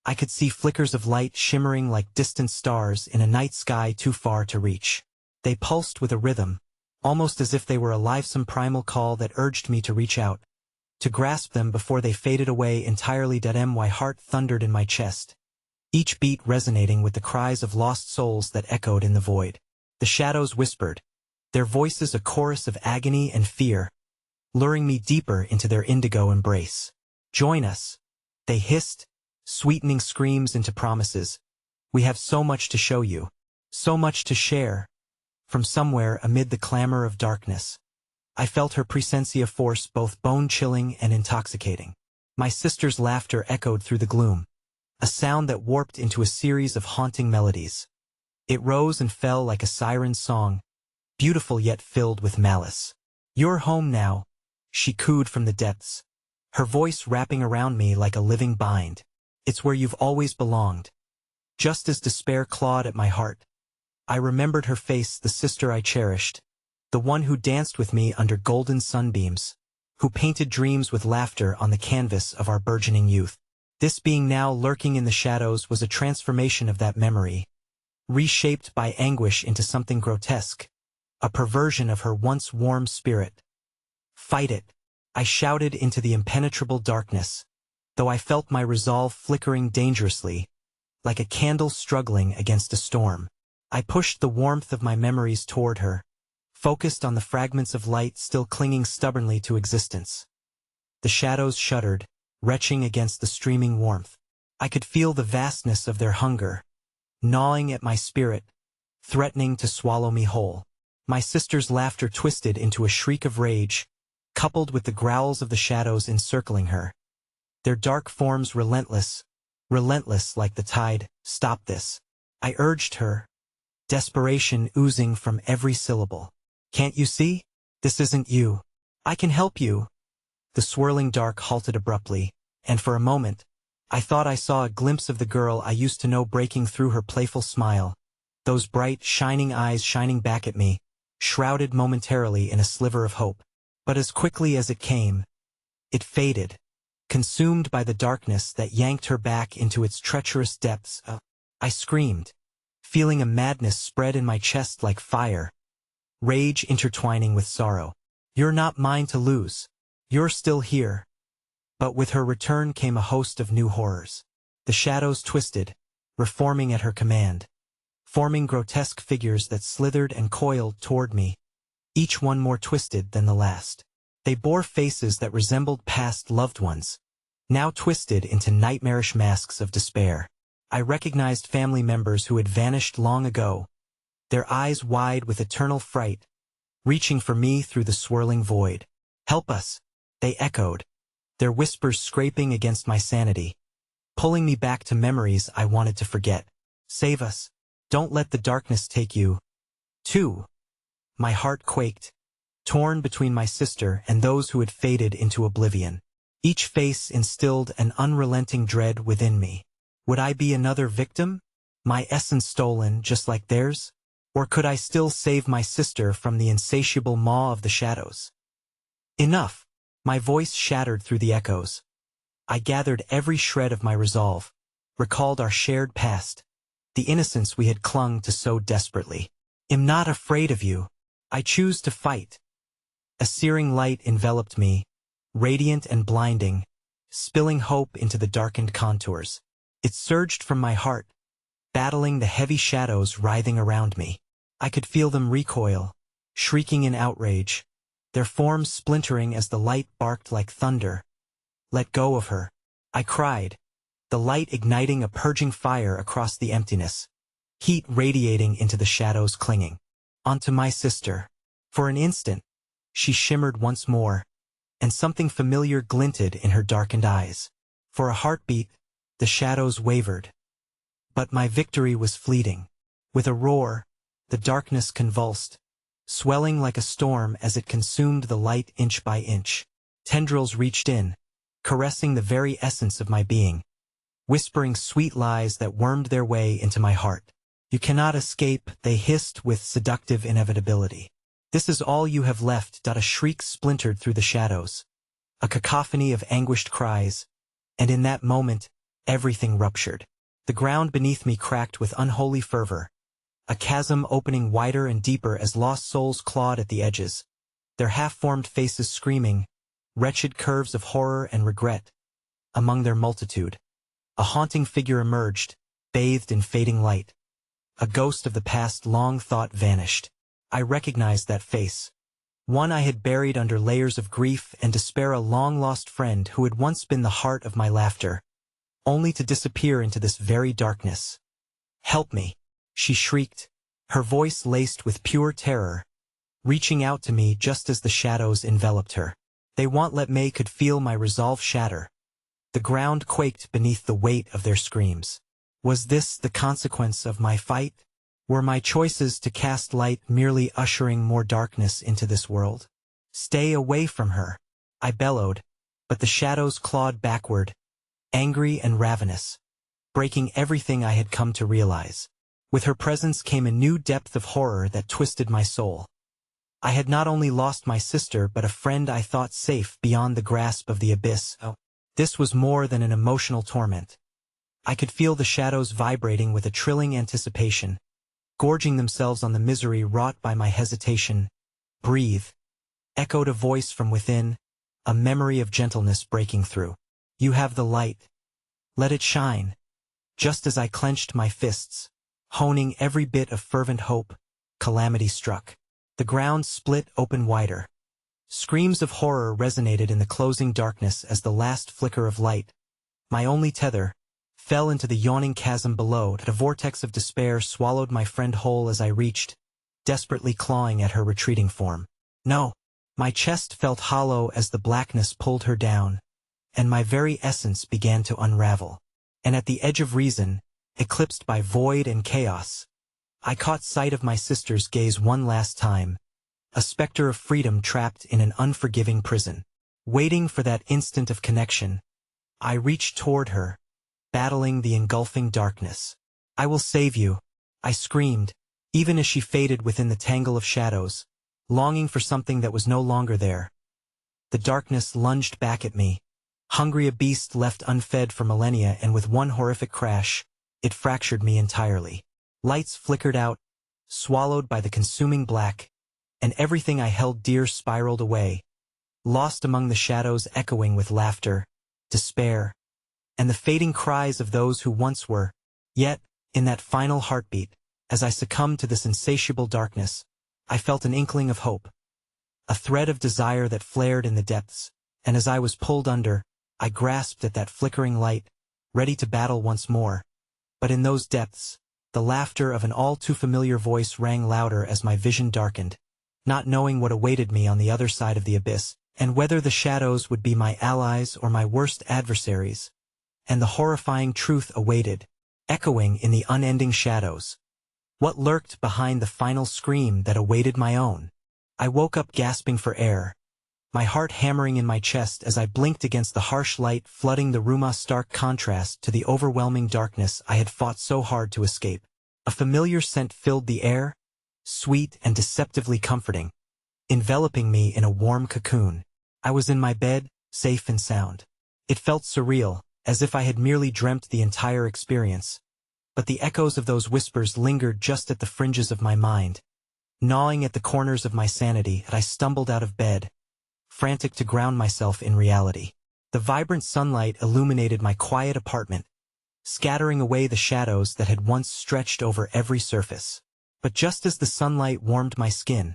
Speaker 1: I could see flickers of light shimmering like distant stars in a night sky too far to reach. They pulsed with a rhythm, almost as if they were alive, some primal call that urged me to reach out, to grasp them before they faded away entirely. My heart thundered in my chest, each beat resonating with the cries of lost souls that echoed in the void. The shadows whispered, their voices a chorus of agony and fear, luring me deeper into their indigo embrace. "Join us," they hissed, sweetening screams into promises. "We have so much to show you, so much to share." From somewhere amid the clamor of darkness, I felt her presence, a force both bone-chilling and intoxicating. My sister's laughter echoed through the gloom, a sound that warped into a series of haunting melodies. It rose and fell like a siren's song, beautiful yet filled with malice. "You're home now," she cooed from the depths, her voice wrapping around me like a living bind. "It's where you've always belonged." Just as despair clawed at my heart, I remembered her face, the sister I cherished, the one who danced with me under golden sunbeams, who painted dreams with laughter on the canvas of our burgeoning youth. This being now lurking in the shadows was a transformation of that memory, reshaped by anguish into something grotesque, a perversion of her once warm spirit. Fight it, I shouted into the impenetrable darkness, though I felt my resolve flickering dangerously, like a candle struggling against a storm. I pushed the warmth of my memories toward her, focused on the fragments of light still clinging stubbornly to existence. The shadows shuddered, retching against the streaming warmth. I could feel the vastness of their hunger, gnawing at my spirit, threatening to swallow me whole. My sister's laughter twisted into a shriek of rage, coupled with the growls of the shadows encircling her. Their dark forms relentless like the tide. Stop this, I urged her, desperation oozing from every syllable. Can't you see? This isn't you. I can help you. The swirling dark halted abruptly, and for a moment, I thought I saw a glimpse of the girl I used to know breaking through her playful smile, those bright, shining eyes shining back at me, shrouded momentarily in a sliver of hope. But as quickly as it came, it faded, consumed by the darkness that yanked her back into its treacherous depths. I screamed, feeling a madness spread in my chest like fire, rage intertwining with sorrow. You're not mine to lose. You're still here. But with her return came a host of new horrors. The shadows twisted, reforming at her command, forming grotesque figures that slithered and coiled toward me, each one more twisted than the last. They bore faces that resembled past loved ones, now twisted into nightmarish masks of despair. I recognized family members who had vanished long ago, their eyes wide with eternal fright, reaching for me through the swirling void. Help us, they echoed, their whispers scraping against my sanity, pulling me back to memories I wanted to forget. Save us. Don't let the darkness take you, too. My heart quaked, torn between my sister and those who had faded into oblivion. Each face instilled an unrelenting dread within me. Would I be another victim? My essence stolen just like theirs? Or could I still save my sister from the insatiable maw of the shadows? Enough! My voice shattered through the echoes. I gathered every shred of my resolve, recalled our shared past, the innocence we had clung to so desperately. Am not afraid of you. I choose to fight. A searing light enveloped me, radiant and blinding, spilling hope into the darkened contours. It surged from my heart, battling the heavy shadows writhing around me. I could feel them recoil, shrieking in outrage, their forms splintering as the light barked like thunder. Let go of her, I cried, the light igniting a purging fire across the emptiness, heat radiating into the shadows clinging onto my sister. For an instant, she shimmered once more, and something familiar glinted in her darkened eyes. For a heartbeat, the shadows wavered. But my victory was fleeting. With a roar, the darkness convulsed, swelling like a storm as it consumed the light inch by inch. Tendrils reached in, caressing the very essence of my being, whispering sweet lies that wormed their way into my heart. You cannot escape, they hissed with seductive inevitability. This is all you have left. A shriek splintered through the shadows, a cacophony of anguished cries, and in that moment, everything ruptured. The ground beneath me cracked with unholy fervor, a chasm opening wider and deeper as lost souls clawed at the edges, their half-formed faces screaming, wretched curves of horror and regret. Among their multitude, a haunting figure emerged, bathed in fading light. A ghost of the past long thought vanished. I recognized that face. One I had buried under layers of grief and despair, a long-lost friend who had once been the heart of my laughter, only to disappear into this very darkness. Help me, she shrieked, her voice laced with pure terror, reaching out to me just as the shadows enveloped her. They won't let me. Could feel my resolve shatter. The ground quaked beneath the weight of their screams. Was this the consequence of my fight? Were my choices to cast light merely ushering more darkness into this world? Stay away from her, I bellowed, but the shadows clawed backward, angry and ravenous, breaking everything I had come to realize. With her presence came a new depth of horror that twisted my soul. I had not only lost my sister but a friend I thought safe beyond the grasp of the abyss. Oh, this was more than an emotional torment. I could feel the shadows vibrating with a thrilling anticipation, gorging themselves on the misery wrought by my hesitation. Breathe, echoed a voice from within, a memory of gentleness breaking through. You have the light. Let it shine. Just as I clenched my fists, honing every bit of fervent hope, calamity struck. The ground split open wider. Screams of horror resonated in the closing darkness as the last flicker of light, my only tether, fell into the yawning chasm below. A vortex of despair swallowed my friend whole as I reached, desperately clawing at her retreating form. No! My chest felt hollow as the blackness pulled her down, and my very essence began to unravel. And at the edge of reason, eclipsed by void and chaos, I caught sight of my sister's gaze one last time, a specter of freedom trapped in an unforgiving prison. Waiting for that instant of connection, I reached toward her, battling the engulfing darkness. I will save you, I screamed, even as she faded within the tangle of shadows, longing for something that was no longer there. The darkness lunged back at me, hungry a beast left unfed for millennia, and with one horrific crash, it fractured me entirely. Lights flickered out, swallowed by the consuming black, and everything I held dear spiraled away, lost among the shadows, echoing with laughter, despair, and the fading cries of those who once were. Yet, in that final heartbeat, as I succumbed to this insatiable darkness, I felt an inkling of hope, a thread of desire that flared in the depths, and as I was pulled under, I grasped at that flickering light, ready to battle once more. But in those depths, the laughter of an all-too-familiar voice rang louder as my vision darkened, not knowing what awaited me on the other side of the abyss, and whether the shadows would be my allies or my worst adversaries. And the horrifying truth awaited, echoing in the unending shadows. What lurked behind the final scream that awaited my own? I woke up gasping for air, my heart hammering in my chest as I blinked against the harsh light flooding the room, a stark contrast to the overwhelming darkness I had fought so hard to escape. A familiar scent filled the air, sweet and deceptively comforting, enveloping me in a warm cocoon. I was in my bed, safe and sound. It felt surreal, as if I had merely dreamt the entire experience. But the echoes of those whispers lingered just at the fringes of my mind, gnawing at the corners of my sanity, and I stumbled out of bed, frantic to ground myself in reality. The vibrant sunlight illuminated my quiet apartment, scattering away the shadows that had once stretched over every surface. But just as the sunlight warmed my skin,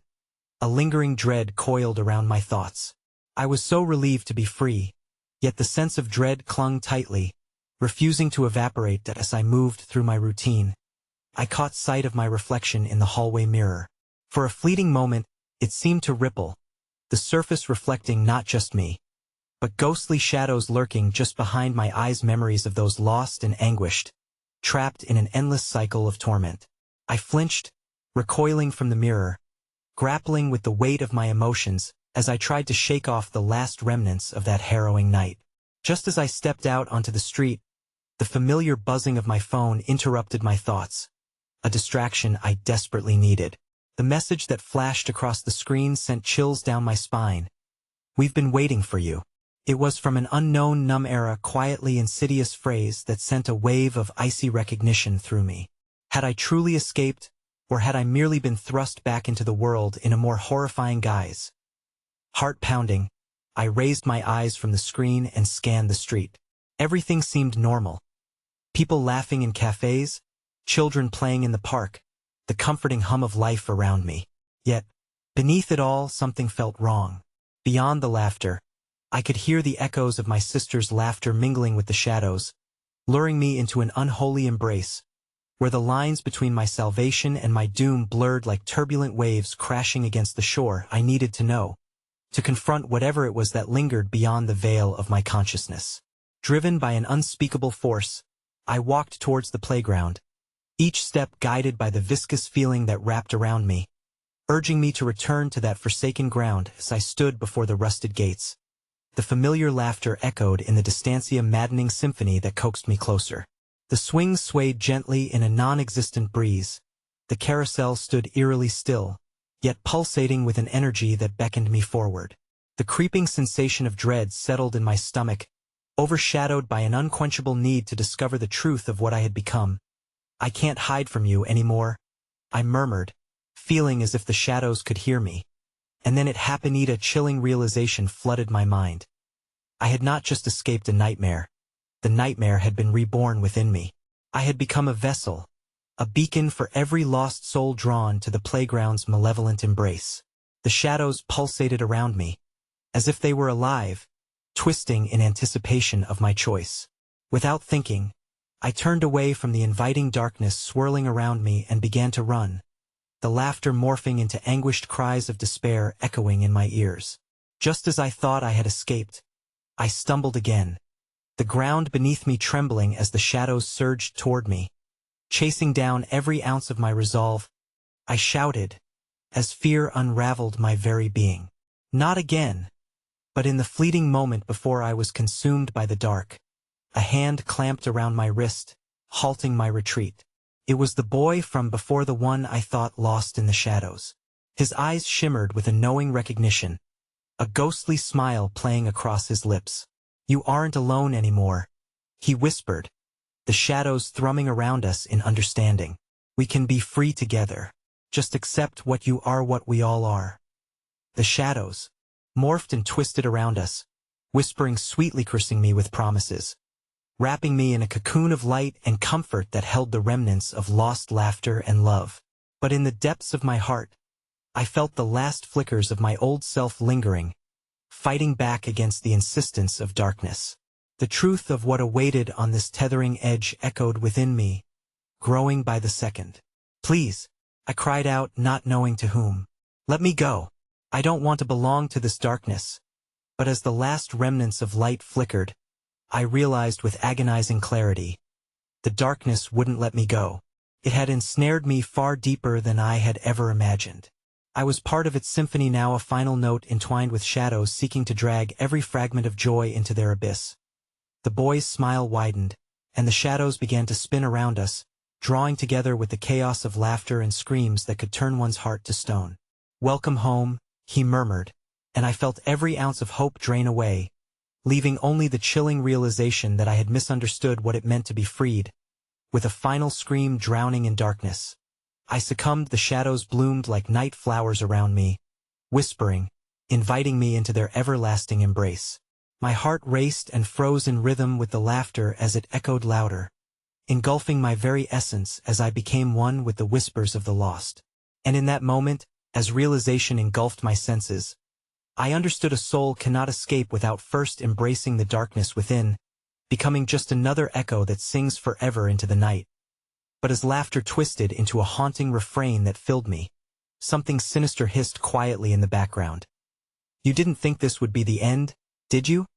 Speaker 1: a lingering dread coiled around my thoughts. I was so relieved to be free, yet the sense of dread clung tightly, refusing to evaporate. As I moved through my routine, I caught sight of my reflection in the hallway mirror. For a fleeting moment, it seemed to ripple, the surface reflecting not just me, but ghostly shadows lurking just behind my eyes, memories of those lost and anguished, trapped in an endless cycle of torment. I flinched, recoiling from the mirror, grappling with the weight of my emotions as I tried to shake off the last remnants of that harrowing night. Just as I stepped out onto the street, the familiar buzzing of my phone interrupted my thoughts, a distraction I desperately needed. The message that flashed across the screen sent chills down my spine. "We've been waiting for you." It was from an unknown numb-era, quietly insidious phrase that sent a wave of icy recognition through me. Had I truly escaped, or had I merely been thrust back into the world in a more horrifying guise? Heart pounding, I raised my eyes from the screen and scanned the street. Everything seemed normal. People laughing in cafes, children playing in the park, the comforting hum of life around me. Yet, beneath it all, something felt wrong. Beyond the laughter, I could hear the echoes of my sister's laughter mingling with the shadows, luring me into an unholy embrace, where the lines between my salvation and my doom blurred like turbulent waves crashing against the shore. I needed to know, to confront whatever it was that lingered beyond the veil of my consciousness. Driven by an unspeakable force, I walked towards the playground, each step guided by the viscous feeling that wrapped around me, urging me to return to that forsaken ground. As I stood before the rusted gates, the familiar laughter echoed in the distancia, maddening symphony that coaxed me closer. The swings swayed gently in a non-existent breeze. The carousel stood eerily still, yet pulsating with an energy that beckoned me forward. The creeping sensation of dread settled in my stomach, overshadowed by an unquenchable need to discover the truth of what I had become. "I can't hide from you anymore," I murmured, feeling as if the shadows could hear me. And then it happened. A chilling realization flooded my mind. I had not just escaped a nightmare. The nightmare had been reborn within me. I had become a vessel, a beacon for every lost soul drawn to the playground's malevolent embrace. The shadows pulsated around me, as if they were alive, twisting in anticipation of my choice. Without thinking, I turned away from the inviting darkness swirling around me and began to run, the laughter morphing into anguished cries of despair echoing in my ears. Just as I thought I had escaped, I stumbled again, the ground beneath me trembling as the shadows surged toward me. Chasing down every ounce of my resolve, I shouted, as fear unraveled my very being. Not again. But in the fleeting moment before I was consumed by the dark, a hand clamped around my wrist, halting my retreat. It was the boy from before, the one I thought lost in the shadows. His eyes shimmered with a knowing recognition, a ghostly smile playing across his lips. "You aren't alone anymore," he whispered, the shadows thrumming around us in understanding. "We can be free together. Just accept what you are, what we all are." The shadows morphed and twisted around us, whispering sweetly, cursing me with promises, wrapping me in a cocoon of light and comfort that held the remnants of lost laughter and love. But in the depths of my heart, I felt the last flickers of my old self lingering, fighting back against the insistence of darkness. The truth of what awaited on this tethering edge echoed within me, growing by the second. "Please," I cried out, not knowing to whom. "Let me go. I don't want to belong to this darkness." But as the last remnants of light flickered, I realized with agonizing clarity, the darkness wouldn't let me go. It had ensnared me far deeper than I had ever imagined. I was part of its symphony now, a final note entwined with shadows seeking to drag every fragment of joy into their abyss. The boy's smile widened, and the shadows began to spin around us, drawing together with the chaos of laughter and screams that could turn one's heart to stone. "Welcome home," he murmured, and I felt every ounce of hope drain away, leaving only the chilling realization that I had misunderstood what it meant to be freed. With a final scream drowning in darkness, I succumbed. The shadows bloomed like night flowers around me, whispering, inviting me into their everlasting embrace. My heart raced and froze in rhythm with the laughter as it echoed louder, engulfing my very essence as I became one with the whispers of the lost. And in that moment, as realization engulfed my senses, I understood a soul cannot escape without first embracing the darkness within, becoming just another echo that sings forever into the night. But as laughter twisted into a haunting refrain that filled me, something sinister hissed quietly in the background. "You didn't think this would be the end, did you?"